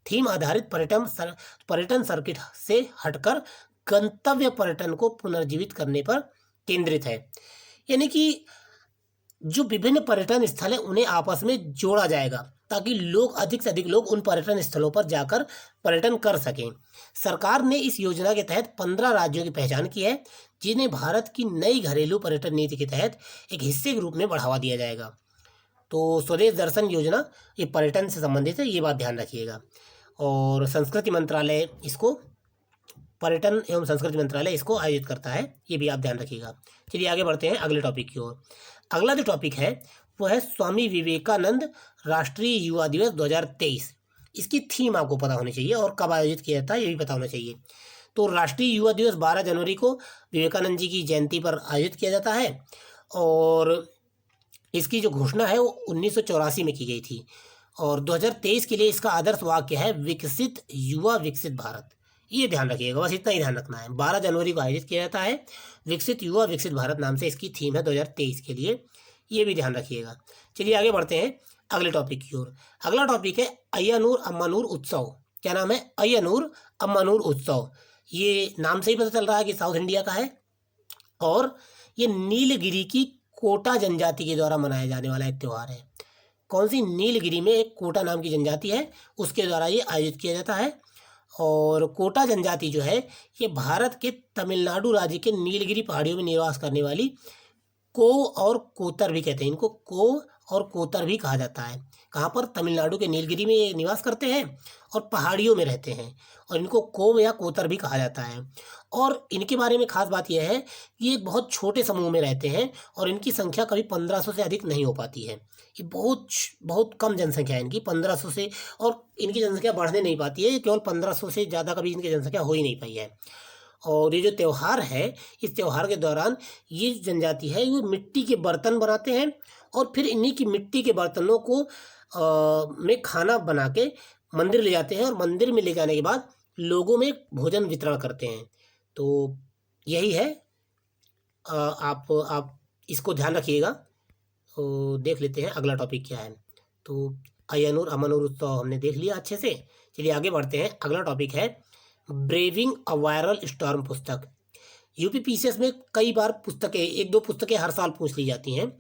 थीम आधारित पर्यटन सर्किट से हटकर गंतव्य पर्यटन को पुनर्जीवित करने पर केंद्रित है। यानी कि जो विभिन्न पर्यटन स्थल हैं उन्हें आपस में जोड़ा जाएगा ताकि लोग अधिक से अधिक लोग उन पर्यटन स्थलों पर जाकर पर्यटन कर सकें। सरकार ने इस योजना के तहत 15 राज्यों की पहचान की है जिन्हें भारत की नई घरेलू पर्यटन नीति के तहत एक हिस्से के रूप में बढ़ावा दिया जाएगा। तो स्वदेश दर्शन योजना ये पर्यटन से संबंधित है, ये बात ध्यान रखिएगा। और संस्कृति मंत्रालय इसको पर्यटन एवं संस्कृति मंत्रालय इसको आयोजित करता है, ये भी आप ध्यान रखिएगा। चलिए आगे बढ़ते हैं अगले टॉपिक की ओर। अगला जो टॉपिक है वो है स्वामी विवेकानंद राष्ट्रीय युवा दिवस 2023। इसकी थीम आपको पता होनी चाहिए और कब आयोजित किया जाता है ये भी पता होना चाहिए। तो राष्ट्रीय युवा दिवस 12 जनवरी को विवेकानंद जी की जयंती पर आयोजित किया जाता है और इसकी जो घोषणा है वो 1984 में की गई थी। और 2023 के लिए इसका आदर्श वाक्य है विकसित युवा विकसित भारत। ये ध्यान रखिएगा, बस इतना ही ध्यान रखना है। 12 जनवरी को आयोजित किया जाता है, विकसित युवा विकसित भारत नाम से इसकी थीम है 2023 के लिए, ये भी ध्यान रखिएगा। चलिए आगे बढ़ते हैं अगले टॉपिक की ओर। अगला टॉपिक है अय्यनूर अम्मानूर उत्सव। क्या नाम है? अय्यनूर अम्मानूर उत्सव। ये नाम से ही पता चल रहा है कि साउथ इंडिया का है और ये नीलगिरी की कोटा जनजाति के द्वारा मनाया जाने वाला एक त्यौहार है। कौन सी? नीलगिरी में एक कोटा नाम की जनजाति है, उसके द्वारा ये आयोजित किया जाता है। और कोटा जनजाति जो है ये भारत के तमिलनाडु राज्य के नीलगिरी पहाड़ियों में निवास करने वाली को और कोतर भी कहते हैं, इनको को और कोतर भी कहा जाता है। कहाँ पर? तमिलनाडु के नीलगिरी में ये निवास करते हैं और पहाड़ियों में रहते हैं और इनको को या कोतर भी कहा जाता है। और इनके बारे में खास बात यह है कि ये एक बहुत छोटे समूह में रहते हैं और इनकी संख्या कभी 1500 से अधिक नहीं हो पाती है। ये बहुत कम जनसंख्या है इनकी, 1500 से, और इनकी जनसंख्या बढ़ने नहीं पाती है, केवल 1500 से ज़्यादा कभी इनकी जनसंख्या हो ही नहीं पाई है। और ये जो त्यौहार है, इस त्यौहार के दौरान ये जनजाति है वो मिट्टी के बर्तन बनाते हैं और फिर इन्हीं की मिट्टी के बर्तनों को में खाना बना के मंदिर ले जाते हैं और मंदिर में ले जाने के बाद लोगों में भोजन वितरण करते हैं। तो यही है, आप इसको ध्यान रखिएगा। तो देख लेते हैं अगला टॉपिक क्या है। तो अय्यनूर अम्मानूर उत्सव हमने देख लिया अच्छे से। चलिए आगे बढ़ते हैं। अगला टॉपिक है ब्रेविंग अ वायरल स्टॉर्म पुस्तक। यूपीपीसीएस में कई बार पुस्तकें, एक दो पुस्तकें हर साल पूछ ली जाती हैं।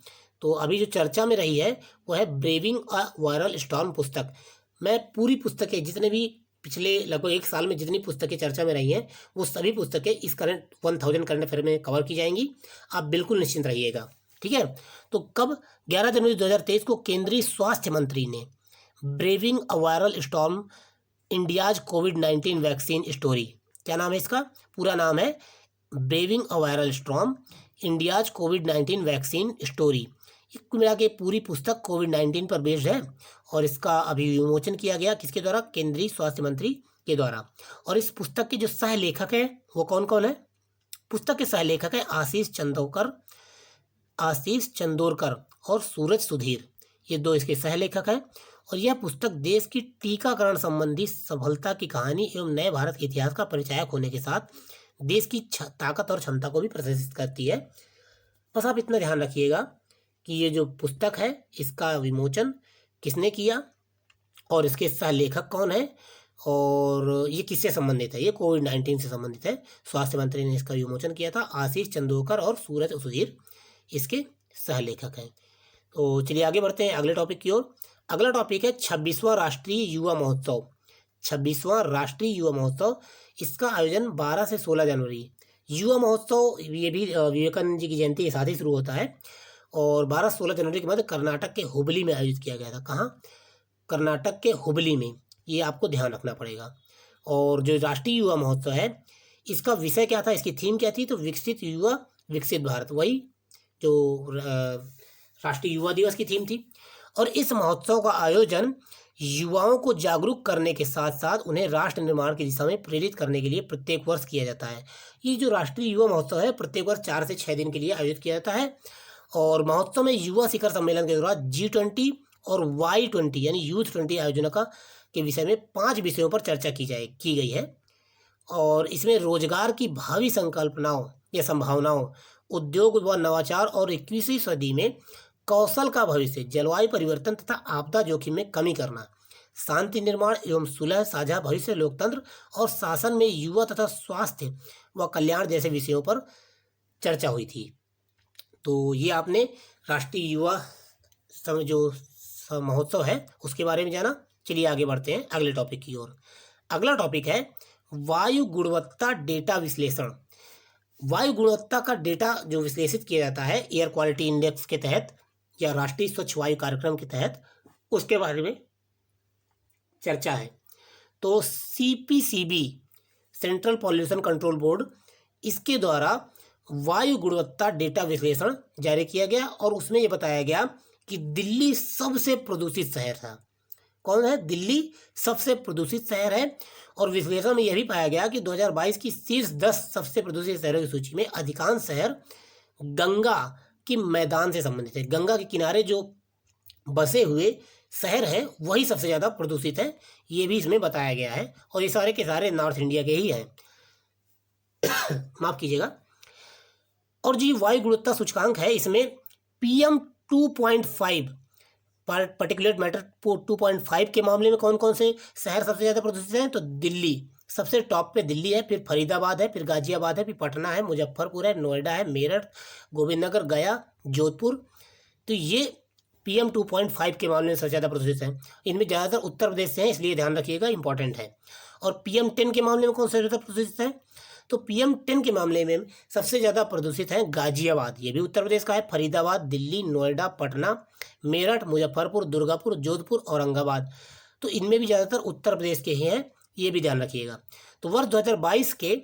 तो अभी जो चर्चा में रही है वो है ब्रेविंग अ वायरल स्टॉर्म पुस्तक। मैं पूरी पुस्तकें, जितने भी पिछले लगभग एक साल में जितनी पुस्तकें चर्चा में रही हैं वो सभी पुस्तकें इस करंट 1000 करंट अफेयर में कवर की जाएंगी, आप बिल्कुल निश्चिंत रहिएगा। ठीक है। तो कब? 11 जनवरी 2023 को केंद्रीय स्वास्थ्य मंत्री ने braving a viral storm India's covid vaccine story, क्या नाम है इसका? पूरा नाम है braving a viral storm India's covid vaccine story. कुल मिला के पूरी पुस्तक कोविड-19 पर बेस्ड है और इसका अभी विमोचन किया गया किसके द्वारा? केंद्रीय स्वास्थ्य मंत्री के द्वारा। और इस पुस्तक के जो सह लेखक हैं वो कौन कौन है? पुस्तक के सह लेखक हैं आशीष चंदोरकर और सूरज सुधीर, ये दो इसके सह लेखक हैं। और यह पुस्तक देश की टीकाकरण संबंधी सफलता की कहानी एवं नए भारत के इतिहास का परिचायक होने के साथ देश की ताकत और क्षमता को भी प्रदर्शित करती है। बस आप इतना ध्यान रखिएगा कि ये जो पुस्तक है इसका विमोचन किसने किया और इसके सह लेखक कौन है और ये किससे संबंधित है? ये कोविड-19 से संबंधित है। स्वास्थ्य मंत्री ने इसका विमोचन किया था। आशीष चंदोरकर और सूरज सुधीर इसके सह लेखक हैं। तो चलिए आगे बढ़ते हैं अगले टॉपिक की ओर। अगला टॉपिक है 26वां राष्ट्रीय युवा महोत्सव। 26वां राष्ट्रीय युवा महोत्सव, इसका आयोजन 12 से 16 जनवरी। युवा महोत्सव ये भी विवेकानंद जी की जयंती के साथ ही शुरू होता है और 12-16 जनवरी के बाद कर्नाटक के हुबली में आयोजित किया गया था। कहाँ? कर्नाटक के हुबली में, ये आपको ध्यान रखना पड़ेगा। और जो राष्ट्रीय युवा महोत्सव है इसका विषय क्या था, इसकी थीम क्या थी? तो विकसित युवा विकसित भारत, वही जो राष्ट्रीय युवा दिवस की थीम थी। और इस महोत्सव का आयोजन युवाओं को जागरूक करने के साथ साथ उन्हें राष्ट्र निर्माण की दिशा में प्रेरित करने के लिए प्रत्येक वर्ष किया जाता है। ये जो राष्ट्रीय युवा महोत्सव है प्रत्येक वर्ष 4 से 6 दिन के लिए आयोजित किया जाता है। और महोत्सव में युवा शिखर सम्मेलन के दौरान G20 और Y20 यानी यूथ 20 आयोजन के विषय में 5 विषयों पर चर्चा की गई है। और इसमें रोजगार की भावी संकल्पनाओं या संभावनाओं, उद्योग व नवाचार और 21वीं सदी में कौशल का भविष्य, जलवायु परिवर्तन तथा आपदा जोखिम में कमी करना, शांति निर्माण एवं सुलह साझा भविष्य, लोकतंत्र और शासन में युवा तथा स्वास्थ्य व कल्याण जैसे विषयों पर चर्चा हुई थी। तो ये आपने राष्ट्रीय युवा जो महोत्सव है उसके बारे में जाना। चलिए आगे बढ़ते हैं अगले टॉपिक की ओर। अगला टॉपिक है वायु गुणवत्ता डेटा विश्लेषण। वायु गुणवत्ता का डेटा जो विश्लेषित किया जाता है एयर क्वालिटी इंडेक्स के तहत या राष्ट्रीय स्वच्छ वायु कार्यक्रम के तहत, उसके बारे में चर्चा है। तो CPCB central pollution control board, इसके द्वारा वायु गुणवत्ता डेटा विश्लेषण जारी किया गया और उसमें यह बताया गया कि दिल्ली सबसे प्रदूषित शहर था। कौन है? दिल्ली सबसे प्रदूषित शहर है। और विश्लेषण में यह भी पाया गया कि 2022 की शीर्ष 10 सबसे प्रदूषित शहरों की सूची में अधिकांश शहर गंगा के मैदान से संबंधित है। गंगा के किनारे जो बसे हुए शहर हैं वही सबसे ज़्यादा प्रदूषित है, ये भी इसमें बताया गया है। और ये सारे के सारे नॉर्थ इंडिया के ही हैं माफ़ कीजिएगा। और जी वायु गुणवत्ता सूचकांक है, इसमें PM 2.5 पार्टिकुलेट मैटर 2.5 के मामले में कौन कौन से शहर सबसे ज़्यादा प्रदूषित हैं? तो दिल्ली सबसे टॉप पे दिल्ली है, फिर फरीदाबाद है, फिर गाजियाबाद है, फिर पटना है, मुजफ्फरपुर है, नोएडा है, मेरठ, गोविंदनगर, गया, जोधपुर। तो ये PM 2.5 के मामले में सबसे ज़्यादा प्रदूषित हैं। इनमें ज़्यादातर उत्तर प्रदेश से हैं, इसलिए ध्यान रखिएगा, इंपॉर्टेंट है। और PM 10 के मामले में कौन सा ज़्यादा प्रदूषित है? तो PM 10 के मामले में सबसे ज़्यादा प्रदूषित है गाजियाबाद, ये भी उत्तर प्रदेश का है, फरीदाबाद, दिल्ली, नोएडा, पटना, मेरठ, मुजफ्फरपुर, दुर्गापुर, जोधपुर, औरंगाबाद। तो इनमें भी ज़्यादातर उत्तर प्रदेश के ही हैं, ये भी ध्यान रखिएगा। तो वर्ष 2022 के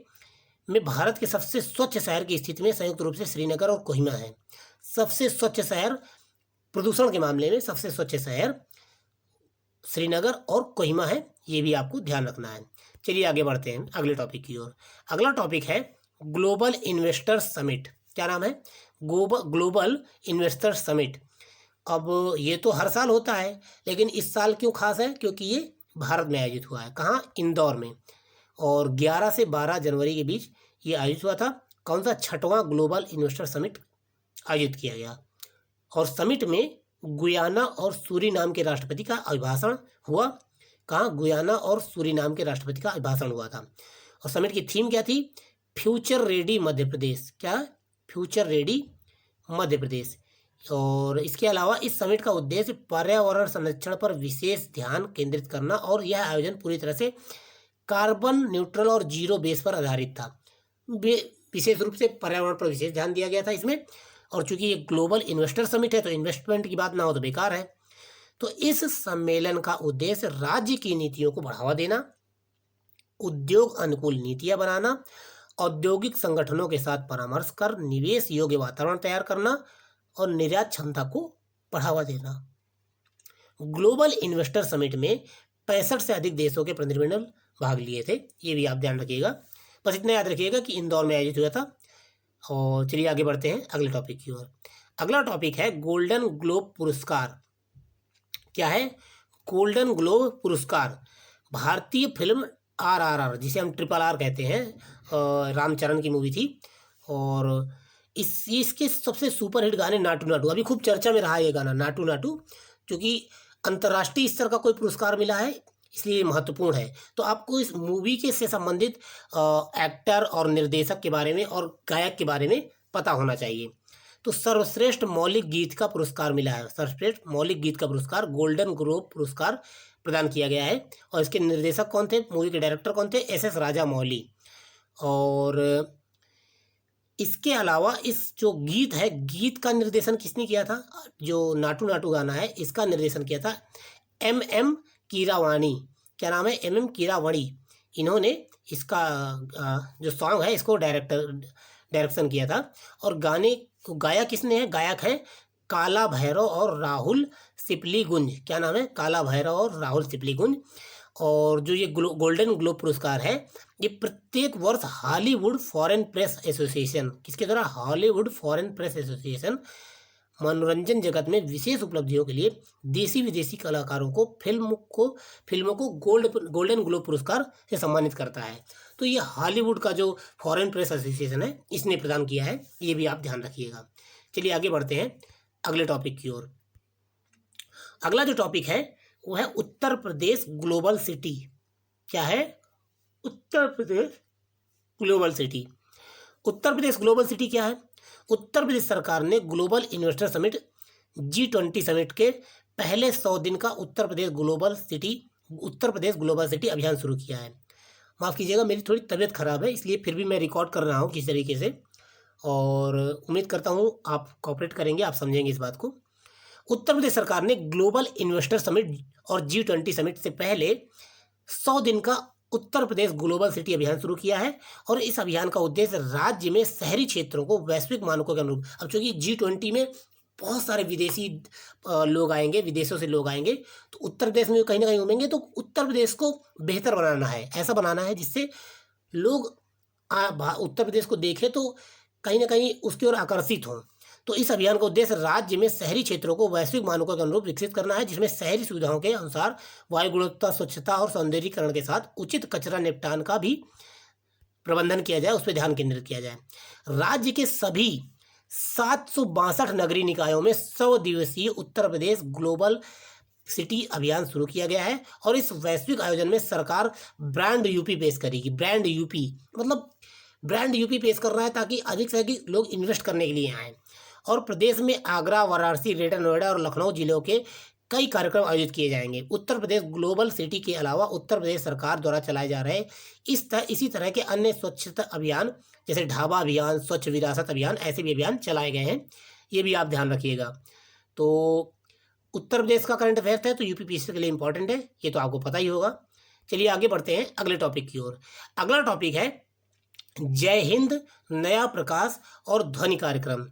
में भारत के सबसे स्वच्छ शहर की स्थिति में संयुक्त रूप से श्रीनगर और कोहिमा है। सबसे स्वच्छ शहर प्रदूषण के मामले में सबसे स्वच्छ शहर श्रीनगर और कोहिमा है, ये भी आपको ध्यान रखना है। चलिए आगे बढ़ते हैं अगले टॉपिक की ओर। अगला टॉपिक है ग्लोबल इन्वेस्टर्स समिट। क्या नाम है? Global investors summit. अब ये तो हर साल होता है, लेकिन इस साल क्यों खास है? क्योंकि ये भारत में आयोजित हुआ है। कहाँ? इंदौर में। और 11 से 12 जनवरी के बीच ये आयोजित हुआ था। कौन सा? 6वां ग्लोबल इन्वेस्टर समिट आयोजित किया गया। और समिट में गुयाना और सूरीनाम के राष्ट्रपति का अभिभाषण हुआ। कहाँ? गुयाना और सूरीनाम के राष्ट्रपति का अभिभाषण हुआ था। और समिट की थीम क्या थी? Future ready Madhya Pradesh. क्या? Future ready Madhya Pradesh. और इसके अलावा इस समिट का उद्देश्य पर्यावरण संरक्षण पर विशेष ध्यान केंद्रित करना, और यह आयोजन पूरी तरह से कार्बन न्यूट्रल और जीरो बेस पर आधारित था। विशेष रूप से पर्यावरण पर विशेष ध्यान दिया गया था इसमें। और चूंकि ये ग्लोबल इन्वेस्टर समिट है तो इन्वेस्टमेंट की बात ना हो तो बेकार है। तो इस सम्मेलन का उद्देश्य राज्य की नीतियों को बढ़ावा देना, उद्योग अनुकूल नीतियां बनाना, औद्योगिक संगठनों के साथ परामर्श कर निवेश योग्य वातावरण तैयार करना और निर्यात क्षमता को बढ़ावा देना। ग्लोबल इन्वेस्टर समिट में 65 से अधिक देशों के प्रतिनिधिमंडल भाग लिए थे, ये भी आप ध्यान रखिएगा। बस इतना याद रखिएगा कि इंदौर में आयोजित हुआ था। और चलिए आगे बढ़ते हैं अगले टॉपिक की ओर। अगला टॉपिक है गोल्डन ग्लोब पुरस्कार। क्या है? गोल्डन ग्लोब पुरस्कार भारतीय फिल्म RRR, जिसे हम RRR कहते हैं, रामचरण की मूवी थी। और इसके सबसे सुपरहिट गाने नाटू नाटू, अभी खूब चर्चा में रहा ये गाना नाटू नाटू, क्योंकि अंतर्राष्ट्रीय स्तर का कोई पुरस्कार मिला है, इसलिए महत्वपूर्ण है। तो आपको इस मूवी के से संबंधित एक्टर और निर्देशक के बारे में और गायक के बारे में पता होना चाहिए। तो सर्वश्रेष्ठ मौलिक गीत का पुरस्कार मिला है। सर्वश्रेष्ठ मौलिक गीत का पुरस्कार गोल्डन ग्लोब पुरस्कार प्रदान किया गया है। और इसके निर्देशक कौन थे? मूवी के डायरेक्टर कौन थे? SS राजामौली। और इसके अलावा इस जो गीत है, गीत का निर्देशन किसने किया था? जो नाटू नाटू गाना है इसका निर्देशन किया था MM कीरावाणी। क्या नाम है? MM कीरावाणी। इन्होंने इसका जो सॉन्ग है इसको डायरेक्शन किया था। और गाने को गाया किसने है? गायक है काला भैरव और राहुल सिपलीगुंज। क्या नाम है? काला भैरव और राहुल सिपलीगुंज। और जो ये गोल्डन ग्लोब पुरस्कार है ये प्रत्येक वर्ष हॉलीवुड फॉरेन प्रेस एसोसिएशन, किसके द्वारा? हॉलीवुड फॉरेन प्रेस एसोसिएशन मनोरंजन जगत में विशेष उपलब्धियों के लिए देसी विदेशी कलाकारों को फिल्मों को गोल्डन ग्लोब पुरस्कार से सम्मानित करता है। तो ये हॉलीवुड का जो फॉरेन प्रेस एसोसिएशन है इसने प्रदान किया है, ये भी आप ध्यान रखिएगा। चलिए आगे बढ़ते हैं अगले टॉपिक की ओर। अगला जो टॉपिक है वो है उत्तर प्रदेश ग्लोबल सिटी। क्या है? Uttar Pradesh global city. Uttar Pradesh global city क्या है? उत्तर प्रदेश सरकार ने global investor summit G20 summit के पहले 100 दिन का उत्तर प्रदेश ग्लोबल सिटी अभियान शुरू किया है। माफ़ कीजिएगा, मेरी थोड़ी तबीयत खराब है, इसलिए फिर भी मैं रिकॉर्ड कर रहा हूँ किसी तरीके से, और उम्मीद करता हूँ आप कोऑपरेट करेंगे, आप समझेंगे इस बात को। उत्तर प्रदेश सरकार ने ग्लोबल इन्वेस्टर समिट और G20 समिट से पहले 100 दिन का उत्तर प्रदेश ग्लोबल सिटी अभियान शुरू किया है, और इस अभियान का उद्देश्य राज्य में शहरी क्षेत्रों को वैश्विक मानकों के अनुरूप, अब चूंकि G20 में बहुत सारे विदेशी लोग आएंगे, विदेशों से लोग आएंगे, तो उत्तर प्रदेश में कहीं ना कहीं घूमेंगे, तो उत्तर प्रदेश को बेहतर बनाना है, ऐसा बनाना है जिससे लोग उत्तर प्रदेश को देखें तो कहीं ना कहीं उसकी ओर आकर्षित हों। तो इस अभियान का उद्देश्य राज्य में शहरी क्षेत्रों को वैश्विक मानकों के अनुरूप विकसित करना है, जिसमें शहरी सुविधाओं के अनुसार वायु गुणवत्ता, स्वच्छता और सौंदर्यीकरण के साथ उचित कचरा निपटान का भी प्रबंधन किया जाए, उस पर ध्यान केंद्रित किया जाए। राज्य के सभी 762 नगरीय निकायों में 100 दिवसीय उत्तर प्रदेश ग्लोबल सिटी अभियान शुरू किया गया है, और इस वैश्विक आयोजन में सरकार ब्रांड यूपी पेश करेगी। ब्रांड यूपी मतलब ब्रांड यूपी पेश कर रहा है ताकि अधिक से अधिक लोग इन्वेस्ट करने के लिए आएँ। और प्रदेश में आगरा, वाराणसी, ग्रेटर नोएडा और लखनऊ जिलों के कई कार्यक्रम आयोजित किए जाएंगे। उत्तर प्रदेश ग्लोबल सिटी के अलावा उत्तर प्रदेश सरकार द्वारा चलाए जा रहे इसी तरह के अन्य स्वच्छता अभियान, जैसे ढाबा अभियान, स्वच्छ विरासत अभियान, ऐसे भी अभियान चलाए गए हैं, ये भी आप ध्यान रखिएगा। तो उत्तर प्रदेश का करंट अफेयर्स है तो यूपी पीसी के लिए इंपॉर्टेंट है, ये तो आपको पता ही होगा। चलिए आगे बढ़ते हैं अगले टॉपिक की ओर। अगला टॉपिक है जय हिंद, नया प्रकाश और ध्वनि कार्यक्रम।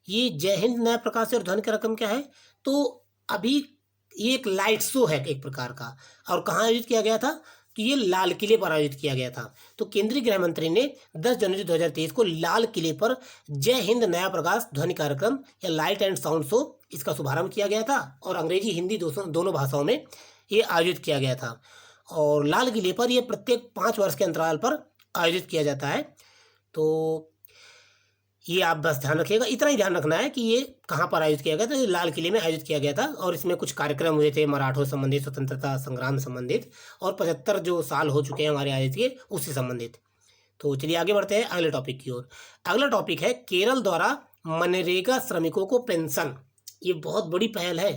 ये जय हिंद, नया प्रकाश और ध्वनि कार्यक्रम क्या है? तो अभी ये एक लाइट शो है एक प्रकार का, और कहाँ आयोजित किया गया था? तो ये लाल किले पर आयोजित किया गया था। तो केंद्रीय गृह मंत्री ने 10 जनवरी 2023 को लाल किले पर जय हिंद, नया प्रकाश ध्वनि कार्यक्रम या लाइट एंड साउंड शो, इसका शुभारंभ किया गया था, और अंग्रेजी हिंदी दोनों भाषाओं में ये आयोजित किया गया था। और लाल किले पर ये प्रत्येक 5 वर्ष के अंतराल पर आयोजित किया जाता है। तो ये आप बस ध्यान रखिएगा, इतना ही ध्यान रखना है कि ये कहाँ पर आयोजित किया गया था। ये लाल किले में आयोजित किया गया था, और इसमें कुछ कार्यक्रम हुए थे मराठों संबंधित, स्वतंत्रता संग्राम संबंधित, और 75 जो साल हो चुके हैं हमारे आयोजित के, उससे संबंधित। तो चलिए आगे बढ़ते हैं अगले टॉपिक की ओर। अगला टॉपिक है केरल द्वारा मनरेगा श्रमिकों को पेंशन। ये बहुत बड़ी पहल है,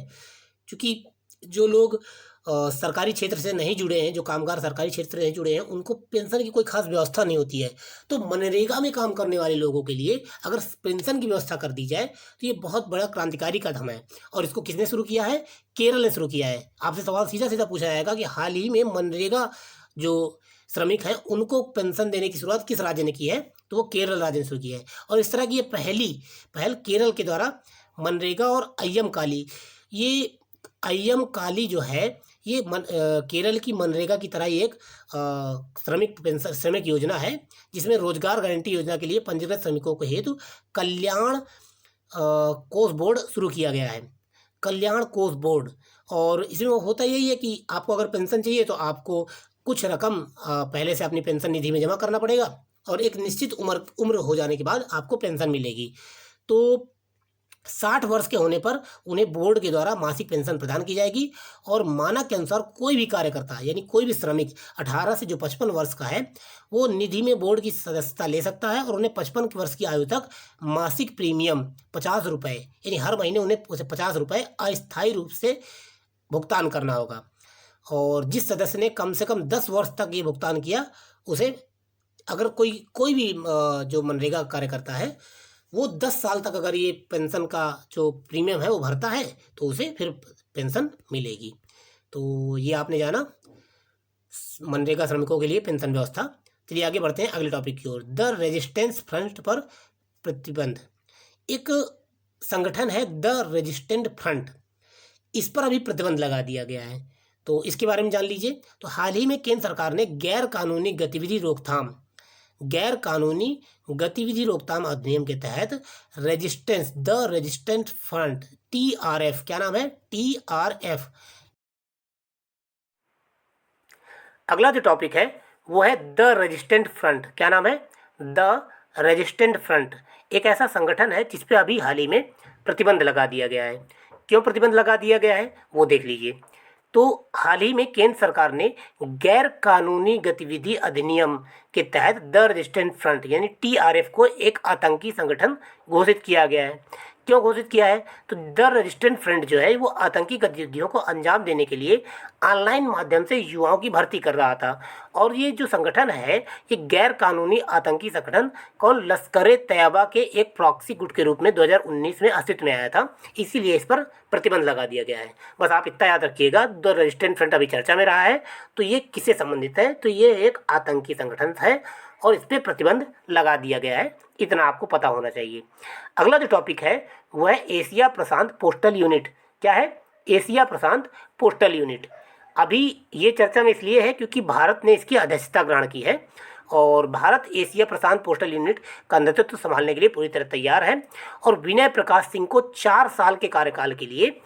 क्योंकि जो लोग सरकारी क्षेत्र से नहीं जुड़े हैं, जो कामगार सरकारी क्षेत्र से नहीं जुड़े हैं, उनको पेंशन की कोई खास व्यवस्था नहीं होती है। तो मनरेगा में काम करने वाले लोगों के लिए अगर पेंशन की व्यवस्था कर दी जाए तो ये बहुत बड़ा क्रांतिकारी कदम है। और इसको किसने शुरू किया है? केरल ने शुरू किया है। आपसे सवाल सीधा सीधा पूछा जाएगा कि हाल ही में मनरेगा जो श्रमिक हैं उनको पेंशन देने की शुरुआत किस राज्य ने की है? तो वो केरल राज्य ने शुरू की है। और इस तरह की ये पहल केरल के द्वारा मनरेगा और अय्यम काली जो है, ये केरल की मनरेगा की तरह ही एक श्रमिक योजना है, जिसमें रोजगार गारंटी योजना के लिए पंजीकृत श्रमिकों को हेतु कल्याण कोष बोर्ड शुरू किया गया है। कल्याण कोष बोर्ड, और इसमें होता यही है कि आपको अगर पेंशन चाहिए तो आपको कुछ रकम पहले से अपनी पेंशन निधि में जमा करना पड़ेगा, और एक निश्चित उम्र हो जाने के बाद आपको पेंशन मिलेगी। तो 60 वर्ष के होने पर उन्हें बोर्ड के द्वारा मासिक पेंशन प्रदान की जाएगी, और मानक के अनुसार कोई भी कार्यकर्ता यानी कोई भी श्रमिक 18 से जो 55 वर्ष का है वो निधि में बोर्ड की सदस्यता ले सकता है, और उन्हें 55 वर्ष की आयु तक मासिक प्रीमियम 50 रुपये, यानी हर महीने उन्हें 50 रुपये अस्थायी रूप से भुगतान करना होगा। और जिस सदस्य ने कम से कम 10 वर्ष तक ये भुगतान किया, उसे अगर कोई भी जो मनरेगा कार्यकर्ता है वो 10 साल तक अगर ये पेंशन का जो प्रीमियम है वो भरता है तो उसे फिर पेंशन मिलेगी। तो ये आपने जाना मनरेगा श्रमिकों के लिए पेंशन व्यवस्था। चलिए आगे बढ़ते हैं अगले टॉपिक की ओर। द रेजिस्टेंस फ्रंट पर प्रतिबंध। एक संगठन है द रेजिस्टेंट फ्रंट, इस पर अभी प्रतिबंध लगा दिया गया है, तो इसके बारे में जान लीजिए। तो हाल ही में केंद्र सरकार ने गैर कानूनी गतिविधि रोकथाम अधिनियम के तहत द रेजिस्टेंट फ्रंट TRF, क्या नाम है? TRF। अगला जो टॉपिक है वो है द रेजिस्टेंट फ्रंट। क्या नाम है? द रेजिस्टेंट फ्रंट एक ऐसा संगठन है जिस पे अभी हाल ही में प्रतिबंध लगा दिया गया है। क्यों प्रतिबंध लगा दिया गया है वो देख लीजिए। तो हाल ही में केंद्र सरकार ने गैर कानूनी गतिविधि अधिनियम के तहत द रेजिस्टेंट फ्रंट यानी TRF को एक आतंकी संगठन घोषित किया गया है। क्यों घोषित किया है? तो द रेजिस्टेंट फ्रंट जो है वो आतंकी गतिविधियों को अंजाम देने के लिए ऑनलाइन माध्यम से युवाओं की भर्ती कर रहा था। और ये जो संगठन है ये गैर कानूनी आतंकी संगठन कौन लश्कर तैयबा के एक प्रॉक्सी गुट के रूप में 2019 में अस्तित्व में आया था, इसीलिए इस पर प्रतिबंध लगा दिया गया है। बस आप इतना याद रखिएगा, द रेजिस्टेंट फ्रंट अभी चर्चा में रहा है तो ये किससे संबंधित है? तो ये एक आतंकी संगठन है और इस पर प्रतिबंध लगा दिया गया है, इतना आपको पता होना चाहिए। अगला जो टॉपिक है वह है एशिया प्रशांत पोस्टल यूनिट। क्या है? एशिया प्रशांत पोस्टल यूनिट। अभी ये चर्चा में इसलिए है क्योंकि भारत ने इसकी अध्यक्षता ग्रहण की है और भारत एशिया प्रशांत पोस्टल यूनिट का नेतृत्व संभालने के लिए पूरी तरह तैयार है। और विनय प्रकाश सिंह को 4 साल के कार्यकाल के लिए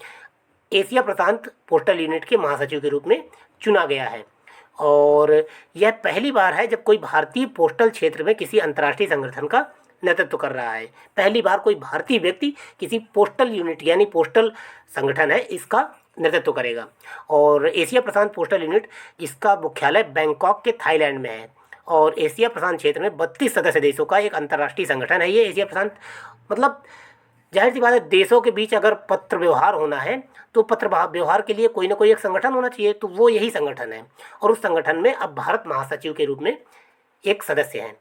एशिया प्रशांत पोस्टल यूनिट के महासचिव के रूप में चुना गया है। और यह पहली बार है जब कोई भारतीय पोस्टल क्षेत्र में किसी अंतर्राष्ट्रीय संगठन का नेतृत्व कर रहा है। पहली बार कोई भारतीय व्यक्ति किसी पोस्टल यूनिट यानी पोस्टल संगठन है इसका नेतृत्व करेगा। और एशिया प्रशांत पोस्टल यूनिट इसका मुख्यालय बैंकॉक के थाईलैंड में है। और एशिया प्रशांत क्षेत्र में 32 सदस्य देशों का एक अंतर्राष्ट्रीय संगठन है ये एशिया प्रशांत। मतलब जाहिर सी बात है, देशों के बीच अगर पत्र व्यवहार होना है तो पत्र व्यवहार के लिए कोई ना कोई एक संगठन होना चाहिए, तो वो यही संगठन है। और उस संगठन में अब भारत महासचिव के रूप में एक सदस्य हैं।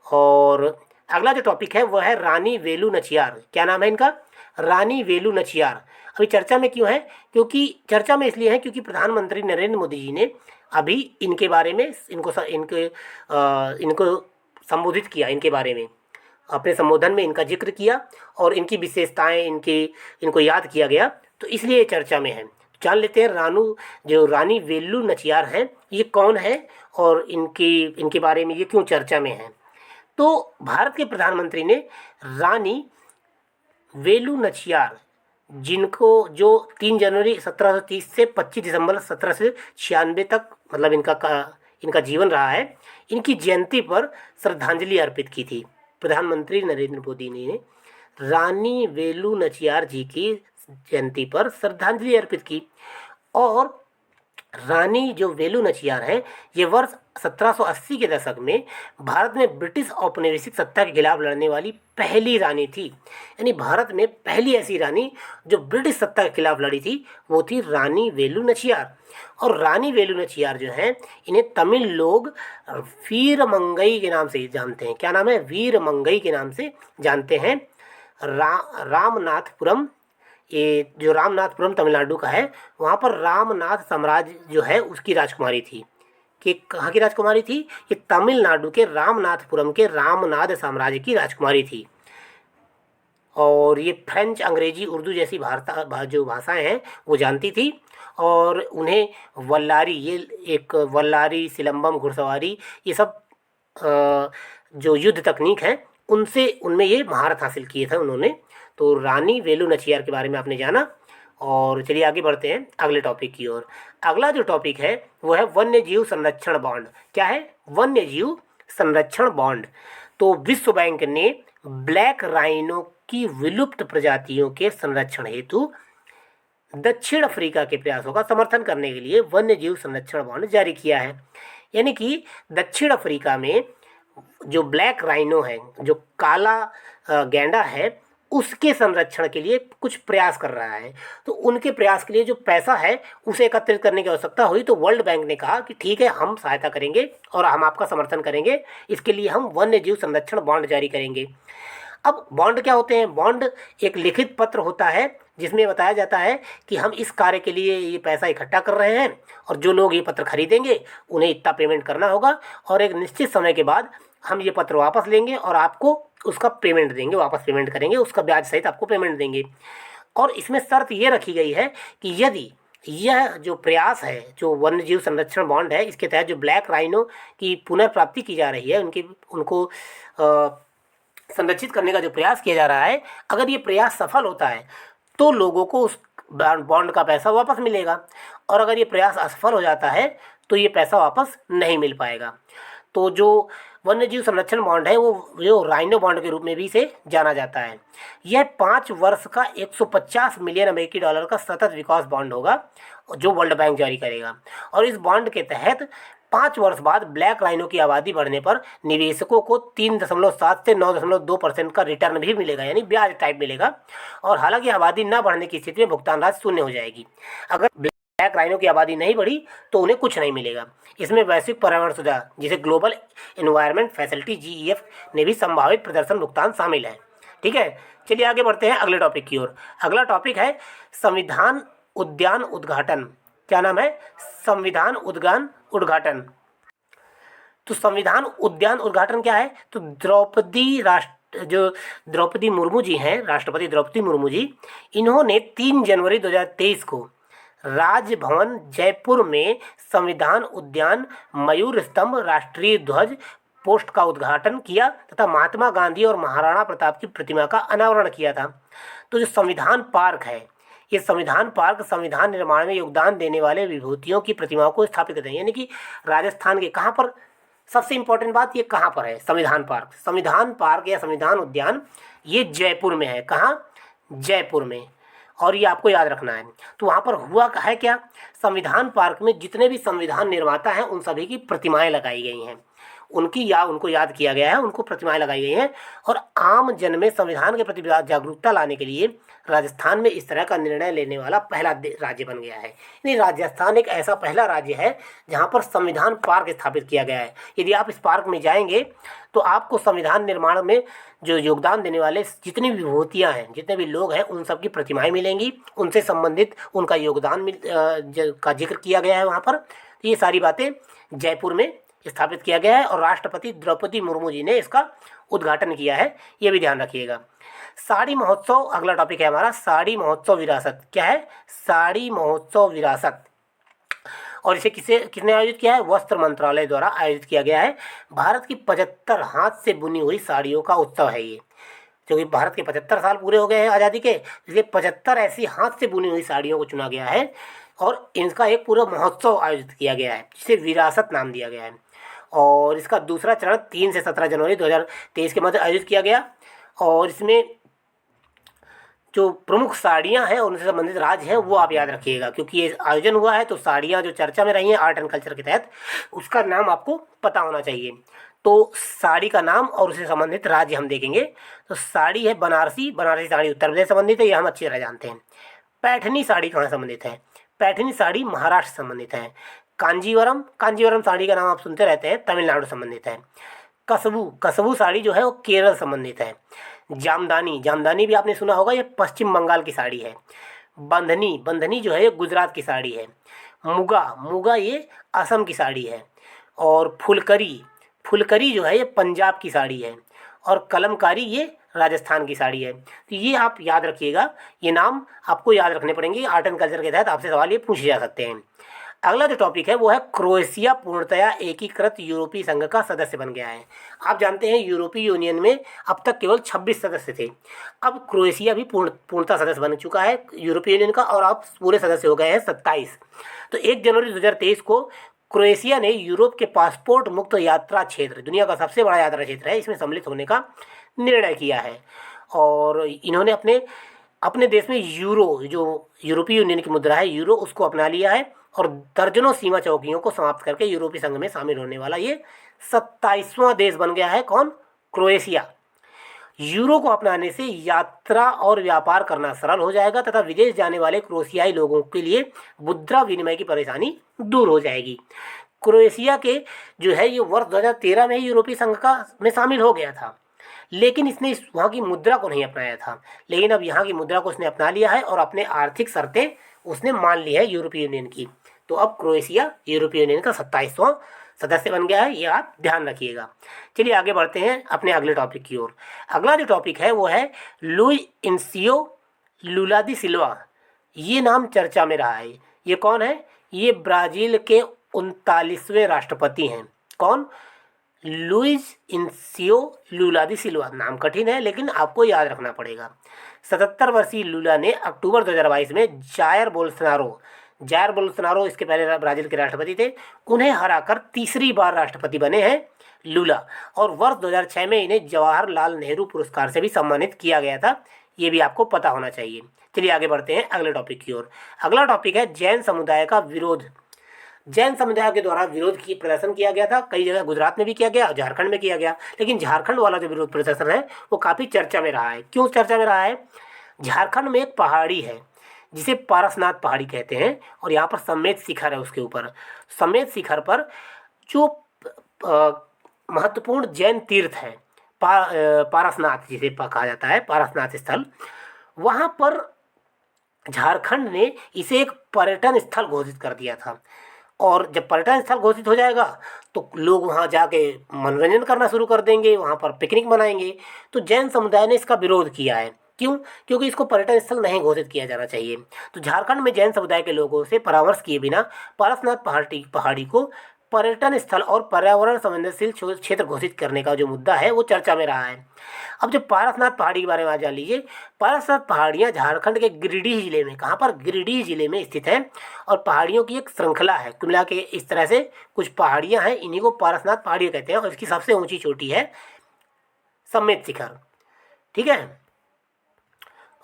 और अगला जो टॉपिक है वह है रानी वेलु नचियार। क्या नाम है इनका? रानी वेलु नचियार। अभी चर्चा में क्यों है? क्योंकि चर्चा में इसलिए है क्योंकि प्रधानमंत्री नरेंद्र मोदी जी ने अभी इनके बारे में इनको संबोधित किया, इनके बारे में अपने संबोधन में इनका जिक्र किया और इनकी विशेषताएं इनको याद किया गया, तो इसलिए चर्चा में है। जान लेते हैं रानी वेलु नचियार हैं ये कौन है और इनके बारे में ये क्यों चर्चा में है। तो भारत के प्रधानमंत्री ने रानी वेलु नचियार, जिनको जो 3 जनवरी 1730 से 25 दिसंबर 1796 तक मतलब इनका जीवन रहा है, इनकी जयंती पर श्रद्धांजलि अर्पित की थी। प्रधानमंत्री नरेंद्र मोदी ने रानी वेलु नचियार जी की जयंती पर श्रद्धांजलि अर्पित की। और रानी जो वेलु नचियार हैं ये वर्ष 1780 के दशक में भारत में ब्रिटिश औपनिवेशिक सत्ता के खिलाफ लड़ने वाली पहली रानी थी। यानी भारत में पहली ऐसी रानी जो ब्रिटिश सत्ता के खिलाफ लड़ी थी वो थी रानी वेलु नचियार। और रानी वेलु नचियार जो हैं इन्हें तमिल लोग वीरमंगई के नाम से जानते हैं। क्या नाम है? वीरमंगई के नाम से जानते हैं। रामनाथपुरम, ये जो रामनाथपुरम तमिलनाडु का है, वहाँ पर रामनाथ साम्राज्य जो है उसकी राजकुमारी थी। कि कहाँ की राजकुमारी थी? ये तमिलनाडु के रामनाथपुरम के रामनाथ साम्राज्य की राजकुमारी थी। और ये फ्रेंच, अंग्रेजी, उर्दू जैसी जो भाषाएं हैं वो जानती थी। और उन्हें वल्लारी, सिलंबम, घुड़सवारी, ये सब जो युद्ध तकनीक है उनमें ये महारत हासिल किए थे उन्होंने। तो रानी वेलु नचियार के बारे में आपने जाना। और चलिए आगे बढ़ते हैं अगले टॉपिक की ओर। अगला जो टॉपिक है वो है वन्य जीव संरक्षण बॉन्ड। क्या है? वन्य जीव संरक्षण बॉन्ड। तो विश्व बैंक ने ब्लैक राइनो की विलुप्त प्रजातियों के संरक्षण हेतु दक्षिण अफ्रीका के प्रयासों का समर्थन करने के लिए वन्य जीव संरक्षण बॉन्ड जारी किया है। यानी कि दक्षिण अफ्रीका में जो ब्लैक राइनो है, जो काला गैंडा है, उसके संरक्षण के लिए कुछ प्रयास कर रहा है। तो उनके प्रयास के लिए जो पैसा है उसे एकत्रित करने की आवश्यकता हुई, तो वर्ल्ड बैंक ने कहा कि ठीक है, हम सहायता करेंगे और हम आपका समर्थन करेंगे। इसके लिए हम वन्य जीव संरक्षण बॉन्ड जारी करेंगे। अब बॉन्ड क्या होते हैं? बॉन्ड एक लिखित पत्र होता है जिसमें बताया जाता है कि हम इस कार्य के लिए ये पैसा इकट्ठा कर रहे हैं और जो लोग ये पत्र खरीदेंगे उन्हें इतना पेमेंट करना होगा और एक निश्चित समय के बाद हम ये पत्र वापस लेंगे और आपको उसका पेमेंट देंगे, वापस पेमेंट करेंगे, उसका ब्याज सहित आपको पेमेंट देंगे। और इसमें शर्त ये रखी गई है कि यदि यह जो प्रयास है, जो वन्य जीव संरक्षण बॉन्ड है, इसके तहत जो ब्लैक राइनो की पुनर्प्राप्ति की जा रही है, उनको संरक्षित करने का जो प्रयास किया जा रहा है, अगर ये प्रयास सफल होता है तो लोगों को उस बॉन्ड का पैसा वापस मिलेगा। और अगर ये प्रयास असफल हो जाता है तो ये पैसा वापस नहीं मिल पाएगा। तो जो वन्यजीव संरक्षण बॉन्ड है वो जो राइनो बॉन्ड के रूप में भी इसे जाना जाता है। यह 5 वर्ष का 150 मिलियन अमेरिकी डॉलर का सतत विकास बॉन्ड होगा जो वर्ल्ड बैंक जारी करेगा। और इस बॉन्ड के तहत 5 वर्ष बाद ब्लैक राइनो की आबादी बढ़ने पर निवेशकों को 3.7 से 9.2% का रिटर्न भी मिलेगा, यानी ब्याज टाइप मिलेगा। और हालांकि आबादी न बढ़ने की स्थिति में भुगतान राशि शून्य हो जाएगी। अगर ब्लैक राइनो की आबादी नहीं बढ़ी तो उन्हें कुछ नहीं मिलेगा। इसमें वैश्विक पर्यावरण सुधार जिसे ग्लोबल एनवायरनमेंट फैसिलिटी GEF ने भी संभावित प्रदर्शन भुगतान शामिल है। ठीक है, चलिए आगे बढ़ते हैं अगले टॉपिक की ओर। अगला टॉपिक है संविधान उद्यान उद्घाटन। क्या नाम है? संविधान उद्यान उद्घाटन। तो संविधान उद्यान उद्घाटन क्या है? तो द्रौपदी मुर्मू जी हैं, राष्ट्रपति द्रौपदी मुर्मू जी, इन्होंने 3 जनवरी 2023 को राजभवन जयपुर में संविधान उद्यान, मयूर स्तंभ, राष्ट्रीय ध्वज पोस्ट का उद्घाटन किया तथा महात्मा गांधी और महाराणा प्रताप की प्रतिमा का अनावरण किया था। तो जो संविधान पार्क है, ये संविधान पार्क संविधान निर्माण में योगदान देने वाले विभूतियों की प्रतिमाओं को स्थापित करते हैं। यानी कि राजस्थान के कहाँ पर, सबसे इम्पोर्टेंट बात ये कहाँ पर है? संविधान पार्क या संविधान उद्यान ये जयपुर में है। कहाँ? जयपुर में। और ये आपको याद रखना है। तो वहाँ पर हुआ है क्या? संविधान पार्क में जितने भी संविधान निर्माता हैं उन सभी की प्रतिमाएं लगाई गई हैं, उनको याद किया गया है, उनको प्रतिमाएं लगाई गई हैं। और आम जन में संविधान के प्रति जागरूकता लाने के लिए राजस्थान में इस तरह का निर्णय लेने वाला पहला राज्य बन गया है। यानी राजस्थान एक ऐसा पहला राज्य है जहाँ पर संविधान पार्क स्थापित किया गया है। यदि आप इस पार्क में जाएंगे तो आपको संविधान निर्माण में जो योगदान देने वाले जितनी भी विभूतियाँ हैं, जितने भी लोग हैं, उन सब की प्रतिमाएं मिलेंगी, उनसे संबंधित उनका योगदान का जिक्र किया गया है वहाँ पर। तो ये सारी बातें जयपुर में स्थापित किया गया है और राष्ट्रपति द्रौपदी मुर्मू जी ने इसका उद्घाटन किया है, ये भी ध्यान रखिएगा। साड़ी महोत्सव अगला टॉपिक है हमारा। साड़ी महोत्सव विरासत। क्या है? साड़ी महोत्सव विरासत। और इसे किसने आयोजित किया है? वस्त्र मंत्रालय द्वारा आयोजित किया गया है। भारत की 75 हाथ से बुनी हुई साड़ियों का उत्सव है ये, क्योंकि भारत के 75 साल पूरे हो गए हैं आज़ादी के, इसलिए 75 ऐसी हाथ से बुनी हुई साड़ियों को चुना गया है और इनका एक पूरा महोत्सव आयोजित किया गया है, जिसे विरासत नाम दिया गया है। और इसका दूसरा चरण 3 से 17 जनवरी 2023 के मध्य आयोजित किया गया। और इसमें जो प्रमुख साड़ियाँ हैं और उनसे संबंधित राज्य हैं वो आप याद रखिएगा, क्योंकि ये आयोजन हुआ है तो साड़ियाँ जो चर्चा में रही हैं आर्ट एंड कल्चर के तहत, उसका नाम आपको पता होना चाहिए। तो साड़ी का नाम और उससे संबंधित राज्य हम देखेंगे। तो साड़ी है बनारसी साड़ी उत्तर प्रदेश संबंधित है, ये हम अच्छी तरह जानते हैं। पैठनी साड़ी कहाँ संबंधित है? पैठनी साड़ी महाराष्ट्र संबंधित है। कांजीवरम साड़ी का नाम आप सुनते रहते हैं, तमिलनाडु संबंधित है। कस्बू साड़ी जो है वो केरल संबंधित है। जामदानी भी आपने सुना होगा, ये पश्चिम बंगाल की साड़ी है। बंधनी जो है ये गुजरात की साड़ी है। मुगा ये असम की साड़ी है। और फुलकरी जो है ये पंजाब की साड़ी है। और कलमकारी ये राजस्थान की साड़ी है। तो ये आप याद रखिएगा, ये नाम आपको याद रखने पड़ेंगे। आर्ट एंड कल्चर के तहत आपसे सवाल ये पूछे जा सकते हैं। अगला जो टॉपिक है वो है क्रोएशिया पूर्णतया एकीकृत यूरोपीय संघ का सदस्य बन गया है। आप जानते हैं यूरोपीय यूनियन में अब तक केवल 26 सदस्य थे, अब क्रोएशिया भी पूर्णतः सदस्य बन चुका है यूरोपीय यूनियन का और अब पूरे सदस्य हो गए हैं 27। तो 1 जनवरी 2023 को क्रोएशिया ने यूरोप के पासपोर्ट मुक्त यात्रा क्षेत्र, दुनिया का सबसे बड़ा यात्रा क्षेत्र है, इसमें सम्मिलित होने का निर्णय किया है। और इन्होंने अपने देश में यूरो, जो यूरोपीय यूनियन की मुद्रा है यूरो, उसको अपना लिया है और दर्जनों सीमा चौकियों को समाप्त करके यूरोपीय संघ में शामिल होने वाला ये 27वां देश बन गया है। कौन? क्रोएशिया। यूरो को अपनाने से यात्रा और व्यापार करना सरल हो जाएगा तथा विदेश जाने वाले क्रोएशियाई लोगों के लिए मुद्रा विनिमय की परेशानी दूर हो जाएगी। क्रोएशिया के जो है ये वर्ष 2013 में ही यूरोपीय संघ में शामिल हो गया था, लेकिन इसने वहाँ की मुद्रा को नहीं अपनाया था। लेकिन अब यहाँ की मुद्रा को उसने अपना लिया है और अपने आर्थिक शर्तें उसने मान ली है यूरोपीय यूनियन की। तो अब क्रोएशिया यूरोपीय यूनियन का 27वां सदस्य बन गया है, ये आप ध्यान रखिएगा। चलिए आगे बढ़ते हैं अपने अगले टॉपिक की ओर। अगला जो टॉपिक है वो है लुई इनसियो लुला दी सिल्वा। ये नाम चर्चा में रहा है। ये कौन है? ये ब्राज़ील के 39वें राष्ट्रपति हैं। कौन? लुइज इनसियो लुला दी सिल्वा। नाम कठिन है लेकिन आपको याद रखना पड़ेगा। 77 वर्षीय लुला ने अक्टूबर 2022 में जायर बोल्सोनारो इसके पहले ब्राज़ील के राष्ट्रपति थे, उन्हें हराकर तीसरी बार राष्ट्रपति बने हैं लूला, और वर्ष 2006 में इन्हें जवाहरलाल नेहरू पुरस्कार से भी सम्मानित किया गया था। ये भी आपको पता होना चाहिए। चलिए आगे बढ़ते हैं अगले टॉपिक की ओर। अगला टॉपिक है जैन समुदाय का विरोध। जैन समुदाय के द्वारा विरोध की प्रदर्शन किया गया था, कई जगह गुजरात में भी किया गया, झारखंड में किया गया, लेकिन झारखंड वाला जो विरोध प्रदर्शन है वो काफ़ी चर्चा में रहा है। क्यों चर्चा में रहा है? झारखंड में एक पहाड़ी है जिसे पारसनाथ पहाड़ी कहते हैं, और यहाँ पर समेत शिखर है। उसके ऊपर समेत शिखर पर जो महत्वपूर्ण जैन तीर्थ है, पारसनाथ जिसे कहा जाता है, पारसनाथ स्थल, वहाँ पर झारखंड ने इसे एक पर्यटन स्थल घोषित कर दिया था। और जब पर्यटन स्थल घोषित हो जाएगा तो लोग वहाँ जाके मनोरंजन करना शुरू कर देंगे, वहाँ पर पिकनिक मनाएंगे। तो जैन समुदाय ने इसका विरोध किया है। क्यों? क्योंकि इसको पर्यटन स्थल नहीं घोषित किया जाना चाहिए। तो झारखंड में जैन समुदाय के लोगों से परामर्श किए बिना पारसनाथ पहाड़ी को पर्यटन स्थल और पर्यावरण संवेदनशील क्षेत्र घोषित करने का जो मुद्दा है वो चर्चा में रहा है। अब जो पारसनाथ पहाड़ी के बारे में आज जान लीजिए। पारसनाथ पहाड़ियाँ झारखंड के गिरिडीह जिले में, कहाँ पर? गिरिडीह जिले में स्थित है, और पहाड़ियों की एक श्रृंखला है। कुल मिला के इस तरह से कुछ पहाड़ियाँ हैं, इन्हीं को पारसनाथ पहाड़ियाँ कहते हैं, और इसकी सबसे ऊंची चोटी है समेत शिखर। ठीक है,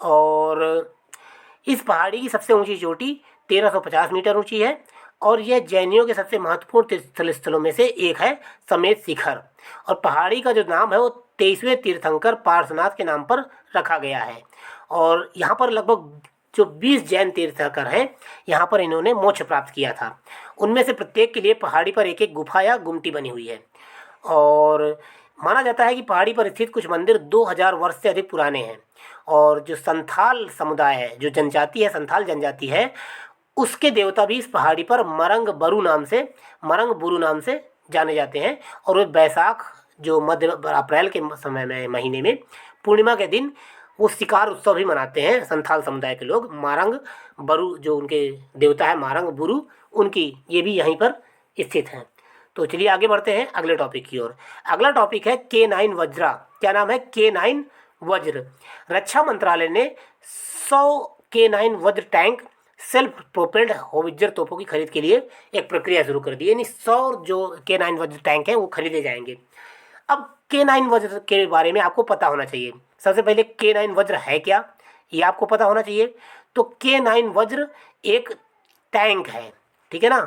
और इस पहाड़ी की सबसे ऊंची चोटी 1350 मीटर ऊंची है, और यह जैनियों के सबसे महत्वपूर्ण स्थलों में से एक है, समेत शिखर। और पहाड़ी का जो नाम है वो 23वें तीर्थंकर पार्श्वनाथ के नाम पर रखा गया है। और यहाँ पर लगभग जो 20 जैन तीर्थंकर हैं, यहाँ पर इन्होंने मोक्ष प्राप्त किया था। उनमें से प्रत्येक के लिए पहाड़ी पर एक एक गुफा या गुमटी बनी हुई है। और माना जाता है कि पहाड़ी पर स्थित कुछ मंदिर 2000 वर्ष से अधिक पुराने हैं। और जो संथाल समुदाय है, जो जनजाति है, संथाल जनजाति है, उसके देवता भी इस पहाड़ी पर मरंग बुरु नाम से जाने जाते हैं। और वे बैसाख, जो मध्य अप्रैल के समय में, महीने में पूर्णिमा के दिन वो शिकार उत्सव भी मनाते हैं संथाल समुदाय के लोग। मारंग बरु जो उनके देवता है, मारंग बुरु, उनकी ये भी यहीं पर स्थित हैं। तो चलिए आगे बढ़ते हैं अगले टॉपिक की ओर। अगला टॉपिक है K9 वज्रा। क्या नाम है? K9 वज्र। रक्षा मंत्रालय ने 100 K9 वज्र टैंक सेल्फ प्रोपेल्ड होवित्जर तोपों की खरीद के लिए एक प्रक्रिया शुरू कर दी। यानी 100 जो K9 वज्र टैंक हैं वो खरीदे जाएंगे। अब K9 वज्र के बारे में आपको पता होना चाहिए। सबसे पहले K9 वज्र है क्या, ये आपको पता होना चाहिए। तो K9 वज्र एक टैंक है, ठीक है ना,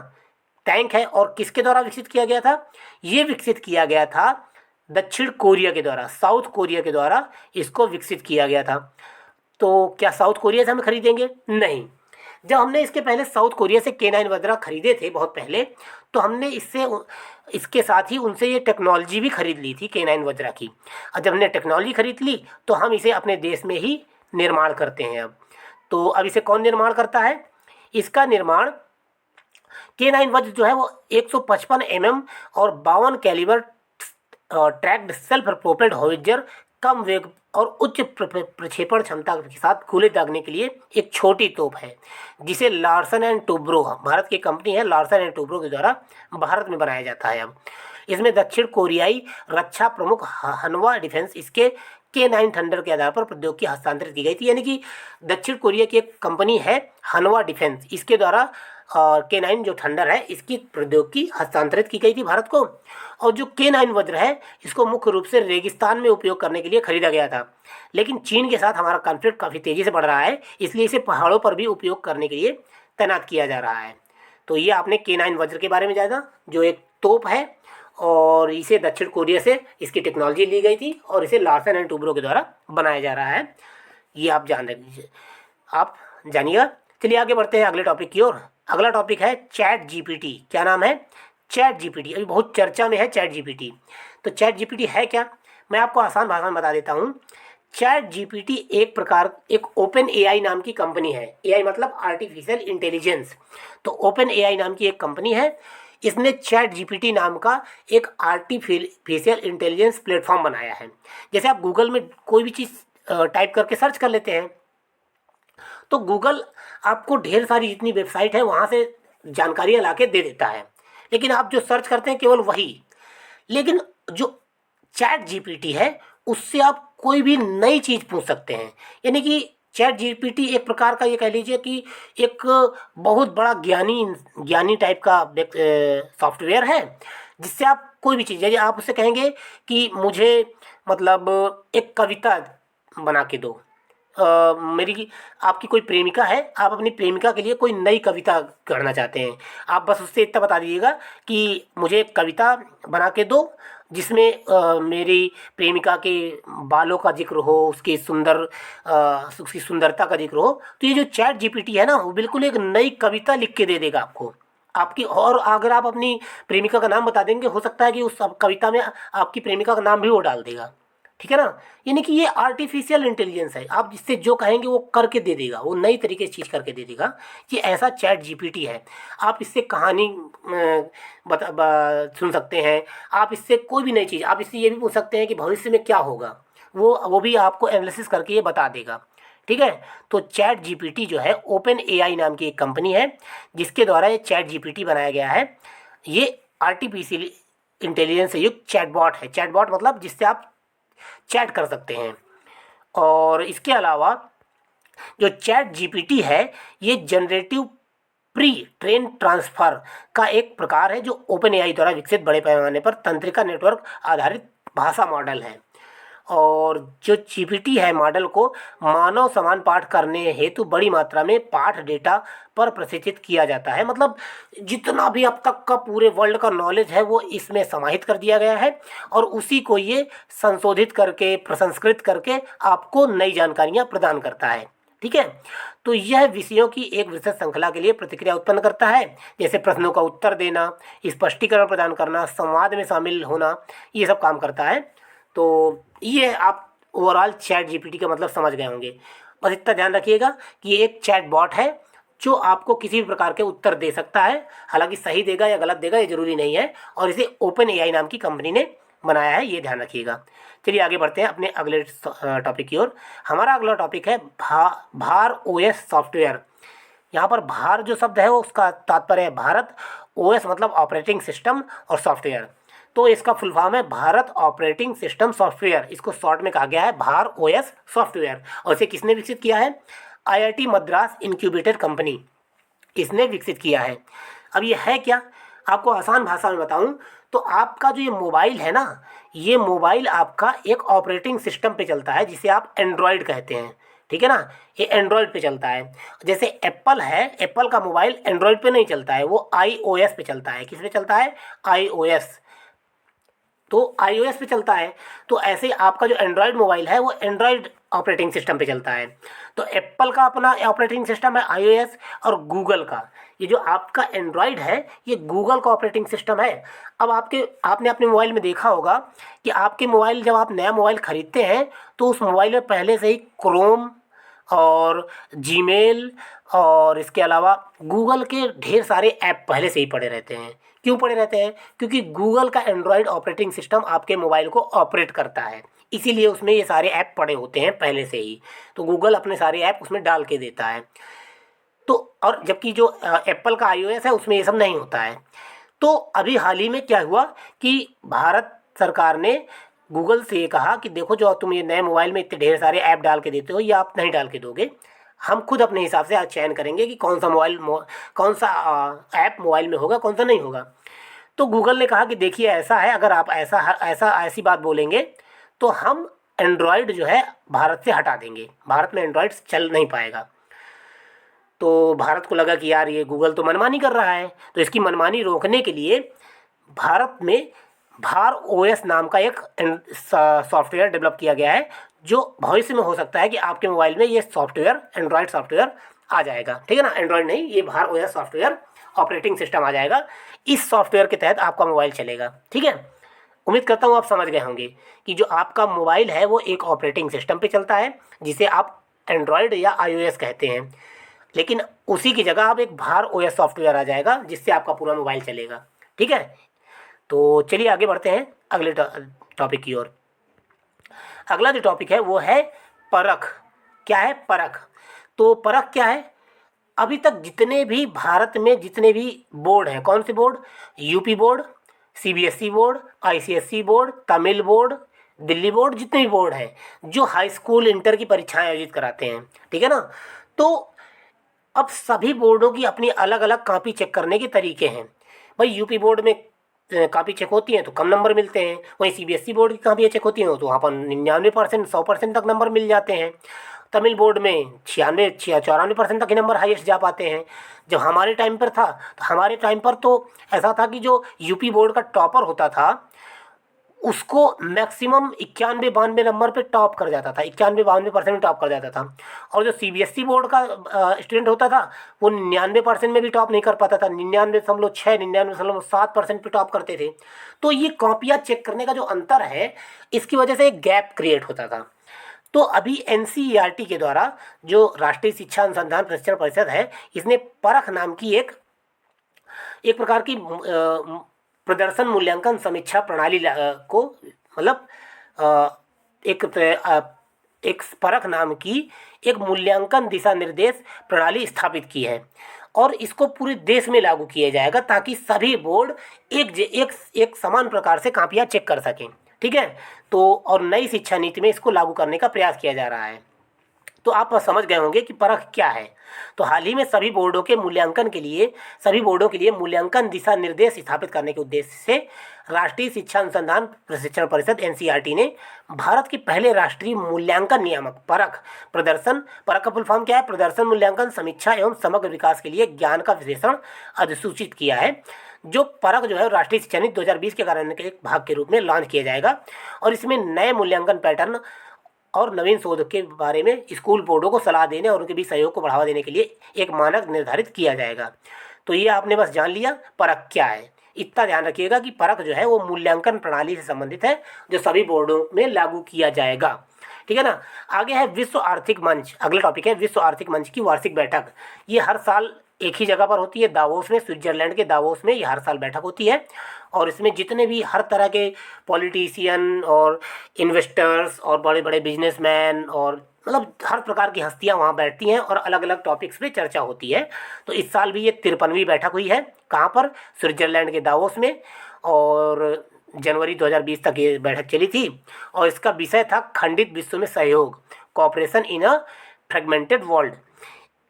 टैंक है। और किसके द्वारा विकसित किया गया था? ये विकसित किया गया था दक्षिण कोरिया के द्वारा, साउथ कोरिया के द्वारा इसको विकसित किया गया था। तो क्या साउथ कोरिया से हम खरीदेंगे? नहीं। जब हमने इसके पहले साउथ कोरिया से K9 वज्रा खरीदे थे बहुत पहले, तो हमने इसके साथ ही उनसे ये टेक्नोलॉजी भी खरीद ली थी K9 वज्रा की। और जब हमने टेक्नोलॉजी खरीद ली तो हम इसे अपने देश में ही निर्माण करते हैं अब। तो अब इसे कौन निर्माण करता है? इसका निर्माण K9 वज्र जो है वो 155 mm और 52 calibre tracked self propelled howitzer, कम वेग और उच्च प्रक्षेपण क्षमता के साथ गोले दागने के लिए एक छोटी तोप है, जिसे लार्सन एंड टूब्रो, भारत की कंपनी है लार्सन एंड टूब्रो के द्वारा भारत में बनाया जाता है। अब इसमें दक्षिण कोरियाई रक्षा प्रमुख हनवा डिफेंस इसके K9 थंडर के आधार पर प्रौद्योगिकी हस्तांतरित की गई थी। यानी कि दक्षिण कोरिया की एक कंपनी है हनवा डिफेंस, इसके द्वारा K9 जो थंडर है इसकी प्रौद्योगिकी हस्तांतरित की गई थी भारत को। और जो K9 वज्र है इसको मुख्य रूप से रेगिस्तान में उपयोग करने के लिए खरीदा गया था, लेकिन चीन के साथ हमारा कॉन्फ्लिक्ट काफ़ी तेज़ी से बढ़ रहा है, इसलिए इसे पहाड़ों पर भी उपयोग करने के लिए तैनात किया जा रहा है। तो ये आपने K9 वज्र के बारे में जाना, जो एक तोप है, और इसे दक्षिण कोरिया से इसकी टेक्नोलॉजी ली गई थी और इसे लार्सन एंड टूब्रो के द्वारा बनाया जा रहा है। ये आप जान लीजिए, आप जानिएगा। चलिए आगे बढ़ते हैं अगले टॉपिक की ओर। अगला टॉपिक है ChatGPT। क्या नाम है? ChatGPT। अभी बहुत चर्चा में है ChatGPT। तो ChatGPT है क्या? मैं आपको आसान भाषा में बता देता हूँ। ChatGPT एक ओपन AI नाम की कंपनी है। AI मतलब आर्टिफिशियल इंटेलिजेंस। तो ओपन AI नाम की एक कंपनी है, इसने ChatGPT नाम का एक आर्टिफिशियल इंटेलिजेंस प्लेटफॉर्म बनाया है। जैसे आप गूगल में कोई भी चीज़ टाइप करके सर्च कर लेते हैं, तो गूगल आपको ढेर सारी जितनी वेबसाइट है वहाँ से जानकारियाँ ला के दे देता है, लेकिन आप जो सर्च करते हैं केवल वही। लेकिन जो ChatGPT है उससे आप कोई भी नई चीज़ पूछ सकते हैं। यानी कि ChatGPT एक प्रकार का, ये कह लीजिए कि एक बहुत बड़ा ज्ञानी टाइप का सॉफ्टवेयर है, जिससे आप कोई भी चीज़, जैसे आप उससे कहेंगे कि मुझे मतलब एक कविता बना के दो, मेरी आपकी कोई प्रेमिका है, आप अपनी प्रेमिका के लिए कोई नई कविता गढ़ना चाहते हैं, आप बस उससे इतना बता दीजिएगा कि मुझे एक कविता बना के दो जिसमें मेरी प्रेमिका के बालों का जिक्र हो, उसकी सुंदरता का जिक्र हो। तो ये जो चैट जीपीटी है ना, वो बिल्कुल एक नई कविता लिख के दे देगा आपको, आपकी। और अगर आप अपनी प्रेमिका का नाम बता देंगे, हो सकता है कि उस कविता में आपकी प्रेमिका का नाम भी वो डाल देगा, ठीक है ना। यानी कि ये आर्टिफिशियल इंटेलिजेंस है, आप जिससे जो कहेंगे वो करके दे देगा, वो नई तरीके से चीज़ करके दे देगा। ये ऐसा चैट जीपीटी है। आप इससे कहानी सुन सकते हैं, आप इससे कोई भी नई चीज़, आप इससे ये भी पूछ सकते हैं कि भविष्य में क्या होगा, वो भी आपको एनालिसिस करके ये बता देगा, ठीक है। तो चैट जीपीटी जो है, ओपन एआई नाम की एक कंपनी है जिसके द्वारा ये चैट जीपीटी बनाया गया है। ये आर्टिफिशियल इंटेलिजेंस से युक्त चैटबॉट है। चैटबॉट मतलब जिससे आप चैट कर सकते हैं। और इसके अलावा जो चैट जीपीटी है, ये जनरेटिव प्री ट्रेन ट्रांसफ़र का एक प्रकार है जो ओपन एआई द्वारा विकसित बड़े पैमाने पर तंत्रिका नेटवर्क आधारित भाषा मॉडल है। और जो जीपीटी है, मॉडल को मानव समान पाठ करने हेतु बड़ी मात्रा में पाठ डेटा पर प्रशिक्षित किया जाता है। मतलब जितना भी अब तक का पूरे वर्ल्ड का नॉलेज है वो इसमें समाहित कर दिया गया है, और उसी को ये संशोधित करके, प्रसंस्कृत करके आपको नई जानकारियाँ प्रदान करता है, ठीक है। तो यह विषयों की एक विशेष श्रृंखला के लिए प्रतिक्रिया उत्पन्न करता है, जैसे प्रश्नों का उत्तर देना, स्पष्टीकरण प्रदान करना, संवाद में शामिल होना, ये सब काम करता है। तो ये आप ओवरऑल चैट जीपीटी का मतलब समझ गए होंगे। बस इतना ध्यान रखिएगा कि ये एक चैट बॉट है जो आपको किसी भी प्रकार के उत्तर दे सकता है। हालांकि सही देगा या गलत देगा ये ज़रूरी नहीं है, और इसे ओपन एआई नाम की कंपनी ने बनाया है, ये ध्यान रखिएगा। चलिए आगे बढ़ते हैं अपने अगले टॉपिक की ओर। हमारा अगला टॉपिक है भार ओएस सॉफ्टवेयर। यहाँ पर भार जो शब्द है वो उसका तात्पर्य है भारत, ओएस मतलब ऑपरेटिंग सिस्टम, और सॉफ्टवेयर तो इसका फुल फॉर्म है भारत ऑपरेटिंग सिस्टम सॉफ्टवेयर। इसको शॉर्ट में कहा गया है भार ओएस सॉफ्टवेयर। और इसे किसने विकसित किया है? आईआईटी मद्रास इंक्यूबेटर कंपनी, इसने विकसित किया है। अब ये है क्या, आपको आसान भाषा में बताऊं तो आपका जो ये मोबाइल है ना, ये मोबाइल आपका एक ऑपरेटिंग सिस्टम पे चलता है जिसे आप एंड्रॉयड कहते हैं, ठीक है ना। ये एंड्रॉयड पे चलता है। जैसे एप्पल है, एप्पल का मोबाइल एंड्रॉयड पे नहीं चलता है, वो आईओएस पे चलता है। किस पे चलता है? आईओएस। तो iOS पे चलता है। तो ऐसे आपका जो एंड्रॉयड मोबाइल है वो एंड्रॉयड ऑपरेटिंग सिस्टम पे चलता है। तो एप्पल का अपना ऑपरेटिंग सिस्टम है iOS, और गूगल का ये जो आपका एंड्रॉयड है ये गूगल का ऑपरेटिंग सिस्टम है। अब आपने अपने मोबाइल में देखा होगा कि आपके मोबाइल, जब आप नया मोबाइल ख़रीदते हैं तो उस मोबाइल में पहले से ही क्रोम और जीमेल और इसके अलावा गूगल के ढेर सारे ऐप पहले से ही पड़े रहते हैं। क्यों पड़े रहते हैं? क्योंकि गूगल का एंड्रॉयड ऑपरेटिंग सिस्टम आपके मोबाइल को ऑपरेट करता है, इसीलिए उसमें ये सारे ऐप पड़े होते हैं पहले से ही। तो गूगल अपने सारे ऐप उसमें डाल के देता है। तो और जबकि जो एप्पल का iOS है उसमें ये सब नहीं होता है। तो अभी हाल ही में क्या हुआ कि भारत सरकार ने गूगल से ये कहा कि देखो, जो तुम ये नए मोबाइल में इतने ढेर सारे ऐप डाल के देते हो, ये आप नहीं डाल के दोगे, हम खुद अपने हिसाब से आज चयन करेंगे कि कौन सा ऐप मोबाइल में होगा, कौन सा नहीं होगा। तो गूगल ने कहा कि देखिए ऐसा है, अगर आप ऐसी बात बोलेंगे तो हम एंड्रॉयड जो है भारत से हटा देंगे, भारत में एंड्रॉयड चल नहीं पाएगा। तो भारत को लगा कि यार ये गूगल तो मनमानी कर रहा है, तो इसकी मनमानी रोकने के लिए भारत में भार ओएस नाम का एक सॉफ्टवेयर डेवलप किया गया है, जो भविष्य में हो सकता है कि आपके मोबाइल में ये सॉफ्टवेयर, एंड्रॉयड सॉफ्टवेयर आ जाएगा, ठीक है ना। एंड्रॉयड नहीं, ये भार ओएस सॉफ्टवेयर ऑपरेटिंग सिस्टम आ जाएगा। इस सॉफ्टवेयर के तहत आपका मोबाइल चलेगा, ठीक है। उम्मीद करता हूँ आप समझ गए होंगे कि जो आपका मोबाइल है वो एक ऑपरेटिंग सिस्टम पे चलता है जिसे आप एंड्रॉयड या iOS कहते हैं, लेकिन उसी की जगह आप एक भार ओएस सॉफ्टवेयर आ जाएगा जिससे आपका पूरा मोबाइल चलेगा, ठीक है। तो चलिए आगे बढ़ते हैं अगले टॉपिक की ओर। अगला जो टॉपिक है वो है परख। क्या है? परख। तो परख क्या है? अभी तक जितने भी भारत में जितने भी बोर्ड हैं, कौन से board? UP board, CBSE board, ICSE board, Tamil board, Delhi board, जितने भी बोर्ड हैं जो हाई स्कूल इंटर की परीक्षाएं आयोजित कराते हैं, ठीक है ना। तो अब सभी बोर्डों की अपनी अलग अलग कॉपी चेक करने के तरीके हैं। भाई यूपी बोर्ड में कापी चेक होती हैं तो कम नंबर मिलते हैं, वहीं सीबीएसई बोर्ड की कापियाँ चेक होती हैं तो वहाँ पर 99% 100% तक नंबर मिल जाते हैं। तमिल बोर्ड में 96 94% तक ही नंबर हाईएस्ट जा पाते हैं। जब हमारे टाइम पर था तो हमारे टाइम पर तो ऐसा था कि जो यूपी बोर्ड का टॉपर होता था उसको मैक्सिमम 91 92 नंबर पे टॉप कर जाता था, 91 92% में टॉप कर जाता था। और जो सीबीएसई बोर्ड का स्टूडेंट होता था वो 99% में भी टॉप नहीं कर पाता था, 99.6 99.7% पे टॉप करते थे। तो ये कॉपियाँ चेक करने का जो अंतर है इसकी वजह से एक गैप क्रिएट होता था। तो अभी एनसीईआरटी के द्वारा जो राष्ट्रीय शिक्षा अनुसंधान प्रशिक्षण परिषद है इसने परख नाम की एक एक प्रकार की प्रदर्शन मूल्यांकन समीक्षा प्रणाली को मतलब अ, एक एक परख नाम की एक मूल्यांकन दिशा निर्देश प्रणाली स्थापित की है और इसको पूरे देश में लागू किया जाएगा ताकि सभी बोर्ड एक समान प्रकार से कापियाँ चेक कर सकें। ठीक है, तो और नई शिक्षा नीति में इसको लागू करने का प्रयास किया जा रहा है। तो आप समझ गए होंगे कि परख क्या है। तो हाल ही में सभी बोर्डों के लिए मूल्यांकन दिशा निर्देश स्थापित करने के उद्देश्य से राष्ट्रीय शिक्षा अनुसंधान प्रशिक्षण परिषद एनसीईआरटी ने भारत के पहले राष्ट्रीय मूल्यांकन नियामक परख का फुल फॉर्म क्या है, प्रदर्शन मूल्यांकन समीक्षा एवं समग्र विकास के लिए ज्ञान का विश्लेषण अधिसूचित किया है। जो परख जो है राष्ट्रीय शिक्षा नीति 2020 के कार्यान्वयन के एक भाग के रूप में लॉन्च किया जाएगा और इसमें नए मूल्यांकन पैटर्न और नवीन शोध के बारे में स्कूल बोर्डों को सलाह देने और उनके बीच सहयोग को बढ़ावा देने के लिए एक मानक निर्धारित किया जाएगा। तो ये आपने बस जान लिया परख क्या है। इतना ध्यान रखिएगा कि परख जो है वो मूल्यांकन प्रणाली से संबंधित है जो सभी बोर्डों में लागू किया जाएगा। ठीक है ना। आगे है विश्व आर्थिक मंच, अगला टॉपिक है विश्व आर्थिक मंच की वार्षिक बैठक। ये हर साल एक ही जगह पर होती है, दावोस में, स्विट्जरलैंड के दावोस में ये हर साल बैठक होती है और इसमें जितने भी हर तरह के पॉलिटिशियन और इन्वेस्टर्स और बड़े बड़े बिजनेसमैन और मतलब हर प्रकार की हस्तियां वहाँ बैठती हैं और अलग अलग टॉपिक्स पे चर्चा होती है। तो इस साल भी ये 53वीं बैठक हुई है। कहाँ पर? स्विट्जरलैंड के दावोस में। और जनवरी 2020 तक ये बैठक चली थी और इसका विषय था खंडित विश्व में सहयोग, कोऑपरेशन इन अ फ्रेगमेंटेड वर्ल्ड।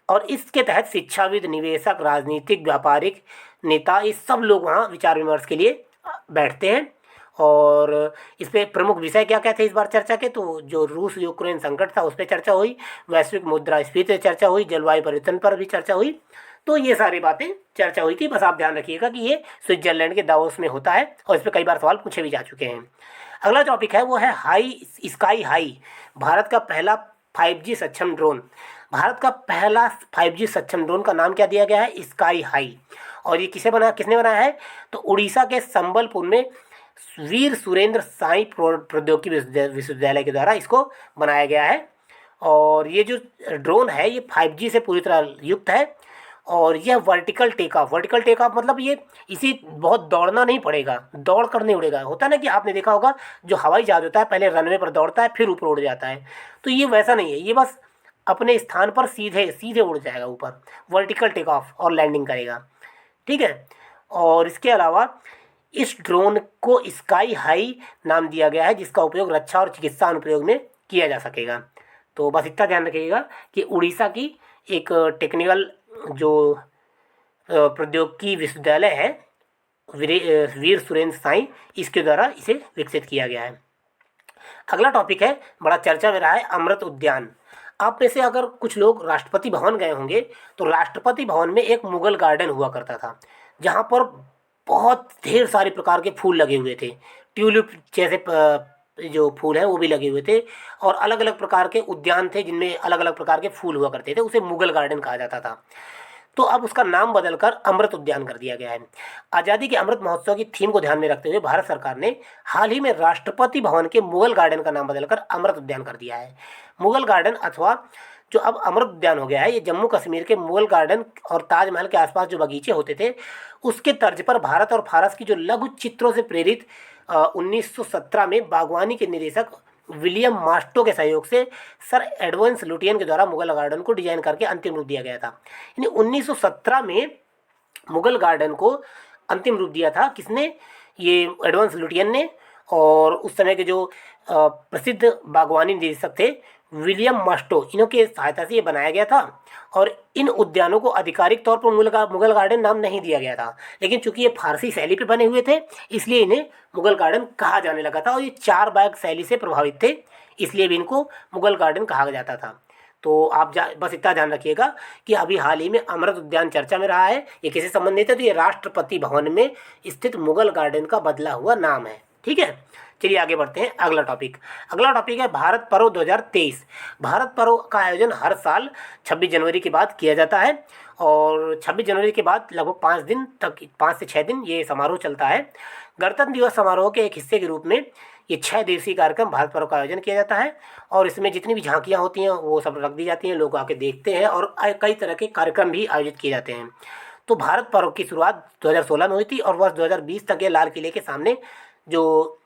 और इसके तहत शिक्षाविद, निवेशक, राजनीतिक, व्यापारिक नेता, ये सब लोग वहाँ विचार विमर्श के लिए बैठते हैं। और इस पे प्रमुख विषय क्या क्या थे इस बार चर्चा के? तो जो रूस यूक्रेन संकट था उस पर चर्चा हुई, वैश्विक मुद्रास्फीति पर चर्चा हुई, जलवायु परिवर्तन पर भी चर्चा हुई। तो ये सारी बातें चर्चा हुई थी। बस आप ध्यान रखिएगा कि ये स्विट्जरलैंड के दावोस में होता है और इस पर कई बार सवाल पूछे भी जा चुके हैं। अगला टॉपिक है वो है स्काई हाई, भारत का पहला 5G सक्षम ड्रोन। भारत का पहला 5G सक्षम ड्रोन का नाम क्या दिया गया है? Sky high. और ये किसने बनाया है? तो उड़ीसा के संबलपुर में वीर सुरेंद्र साई प्रौद्योगिकी विश्वविद्यालय के द्वारा इसको बनाया गया है। और ये जो ड्रोन है ये 5G से पूरी तरह युक्त है और यह वर्टिकल टेक ऑफ मतलब ये इसी बहुत दौड़ना नहीं पड़ेगा, दौड़ कर नहीं उड़ेगा। होता है ना कि आपने देखा होगा जो हवाई जहाज होता है पहले रनवे पर दौड़ता है फिर ऊपर उड़ जाता है, तो ये वैसा नहीं है, ये बस अपने स्थान पर सीधे सीधे उड़ जाएगा ऊपर, वर्टिकल टेक ऑफ और लैंडिंग करेगा। ठीक है। और इसके अलावा इस ड्रोन को स्काई हाई नाम दिया गया है जिसका उपयोग रक्षा और चिकित्सा अनुप्रयोग में किया जा सकेगा। तो बस इतना ध्यान रखिएगा कि उड़ीसा की एक टेक्निकल जो प्रौद्योगिकी विश्वविद्यालय है वीर सुरेंद्र साई, इसके द्वारा इसे विकसित किया गया है। अगला टॉपिक है बड़ा चर्चा में रहा है अमृत उद्यान। आप में से अगर कुछ लोग राष्ट्रपति भवन गए होंगे तो राष्ट्रपति भवन में एक मुगल गार्डन हुआ करता था जहाँ पर बहुत ढेर सारे प्रकार के फूल लगे हुए थे, ट्यूलिप जैसे जो फूल हैं वो भी लगे हुए थे और अलग अलग प्रकार के उद्यान थे जिनमें अलग अलग प्रकार के फूल हुआ करते थे, उसे मुगल गार्डन कहा जाता था। तो अब उसका नाम बदलकर अमृत उद्यान कर दिया गया है। आज़ादी के अमृत महोत्सव की थीम को ध्यान में रखते हुए भारत सरकार ने हाल ही में राष्ट्रपति भवन के मुगल गार्डन का नाम बदलकर अमृत उद्यान कर दिया है। मुगल गार्डन अथवा जो अब अमृत उद्यान हो गया है ये जम्मू कश्मीर के मुगल गार्डन और ताजमहल के आसपास जो बगीचे होते थे उसके तर्ज पर भारत और फारस की जो लघु चित्रों से प्रेरित 1917 में बागवानी के निदेशक विलियम मास्टो के सहयोग से सर एडवर्ड लुटियन के द्वारा मुगल गार्डन को डिजाइन करके अंतिम रूप दिया गया था। यानी 1917 में मुगल गार्डन को अंतिम रूप दिया था किसने? ये एडवर्ड लुटियन ने। और उस समय के जो प्रसिद्ध बागवानी निदेशक थे विलियम मस्टो, इन्हों की सहायता से ये बनाया गया था। और इन उद्यानों को आधिकारिक तौर पर मुगल गार्डन नाम नहीं दिया गया था, लेकिन चूंकि ये फारसी शैली पे बने हुए थे इसलिए इन्हें मुगल गार्डन कहा जाने लगा था। और ये चार बाग शैली से प्रभावित थे, इसलिए भी इनको मुगल गार्डन कहा जाता था। तो आप बस इतना ध्यान रखिएगा कि अभी हाल ही में अमृत उद्यान चर्चा में रहा है। ये किससे संबंधित है? तो ये राष्ट्रपति भवन में स्थित मुगल गार्डन का बदला हुआ नाम है। ठीक है, चलिए आगे बढ़ते हैं। अगला टॉपिक है भारत पर्व 2023। भारत पर्व का आयोजन हर साल 26 जनवरी के बाद किया जाता है और 26 जनवरी के बाद लगभग 5 दिन तक, 5 से 6 दिन ये समारोह चलता है। गणतंत्र दिवस समारोह के एक हिस्से के रूप में ये 6 दिवसीय कार्यक्रम भारत पर्व का आयोजन किया जाता है और इसमें जितनी भी झांकियाँ होती हैं वो सब रख दी जाती हैं, लोग आके देखते हैं और कई तरह के कार्यक्रम भी आयोजित किए जाते हैं। तो भारत पर्व की शुरुआत 2016 में हुई थी और वर्ष 2020 तक ये लाल किले के सामने जो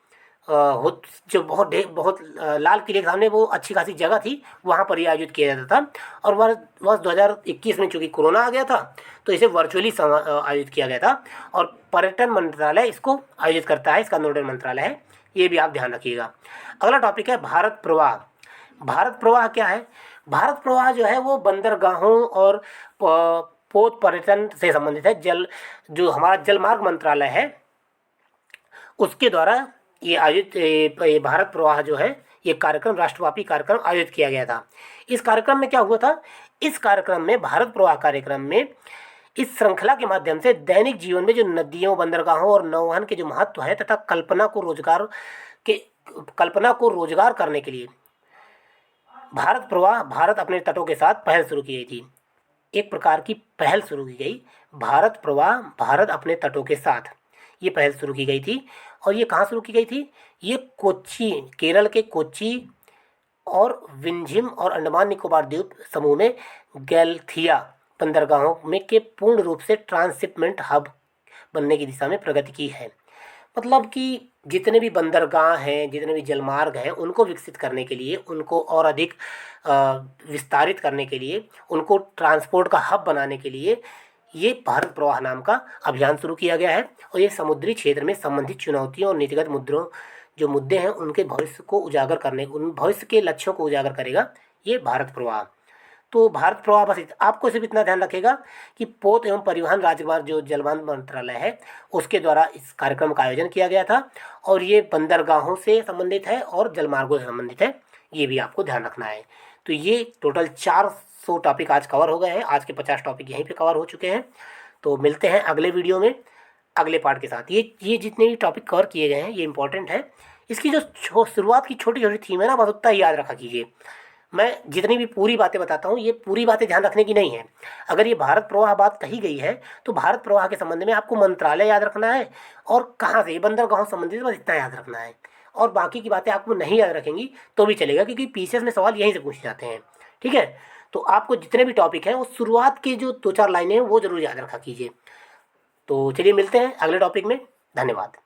बहुत लाल किले के सामने वो अच्छी खासी जगह थी, वहाँ पर ये आयोजित किया जाता था। और वर्ष 2021 में चूँकि कोरोना आ गया था तो इसे वर्चुअली आयोजित किया गया था और पर्यटन मंत्रालय इसको आयोजित करता है, इसका नोडल मंत्रालय है, ये भी आप ध्यान रखिएगा। अगला टॉपिक है भारत प्रवाह। भारत प्रवाह क्या है? भारत प्रवाह जो है वो बंदरगाहों और पोत पर्यटन से संबंधित है। जो हमारा जलमार्ग मंत्रालय है उसके द्वारा ये आयोजित ये भारत प्रवाह जो है ये कार्यक्रम, राष्ट्रव्यापी कार्यक्रम आयोजित किया गया था। इस कार्यक्रम में क्या हुआ था? इस कार्यक्रम में, भारत प्रवाह कार्यक्रम में, इस श्रृंखला के माध्यम से दैनिक जीवन में जो नदियों, बंदरगाहों और नौवहन के जो महत्व है तथा कल्पना को रोजगार करने के लिए भारत अपने तटों के साथ पहल शुरू की गई थी। एक प्रकार की पहल शुरू की गई, भारत प्रवाह भारत अपने तटों के साथ, ये पहल शुरू की गई थी। और ये कहाँ शुरू की गई थी? ये कोच्चि, केरल के कोच्चि और विंझिम और अंडमान निकोबार द्वीप समूह में गैलथिया बंदरगाहों में के पूर्ण रूप से ट्रांसशिपमेंट हब बनने की दिशा में प्रगति की है। मतलब कि जितने भी बंदरगाह हैं, जितने भी जलमार्ग हैं, उनको विकसित करने के लिए, उनको और अधिक विस्तारित करने के लिए, उनको ट्रांसपोर्ट का हब बनाने के लिए ये भारत प्रवाह नाम का अभियान शुरू किया गया है। और ये समुद्री क्षेत्र में संबंधित चुनौतियों और नीतिगत मुद्दे हैं उनके भविष्य को उजागर करने, उन भविष्य के लक्ष्यों को उजागर करेगा ये भारत प्रवाह। तो भारत प्रवाह बस आपको सिर्फ इतना ध्यान रखेगा कि पोत एवं परिवहन राजमार्ग जो जलमार्ग मंत्रालय है उसके द्वारा इस कार्यक्रम का आयोजन किया गया था और ये बंदरगाहों से संबंधित है और जलमार्गों से संबंधित है, ये भी आपको ध्यान रखना है। तो ये टोटल 400 टॉपिक आज कवर हो गए हैं। आज के 50 टॉपिक यहीं पे कवर हो चुके हैं। तो मिलते हैं अगले वीडियो में अगले पार्ट के साथ। ये जितने भी टॉपिक कवर किए गए हैं ये इंपॉर्टेंट है। इसकी जो शुरुआत की छोटी छोटी थीम है ना, बस उतना ही याद रखा कीजिए। मैं जितनी भी पूरी बातें बताता हूँ ये पूरी बातें ध्यान रखने की नहीं है। अगर ये भारत प्रवाह बात कही गई है तो भारत प्रवाह के संबंध में आपको मंत्रालय याद रखना है और कहाँ से, ये बंदरगाहों संबंधित, बस इतना याद रखना है। और बाकी की बातें आपको नहीं याद रखेंगी तो भी चलेगा, क्योंकि पीसीएस में सवाल यहीं से पूछे जाते हैं। ठीक है, तो आपको जितने भी टॉपिक हैं वो शुरुआत की जो 2-4 लाइनें हैं वो जरूर याद रखा कीजिए। तो चलिए मिलते हैं अगले टॉपिक में। धन्यवाद।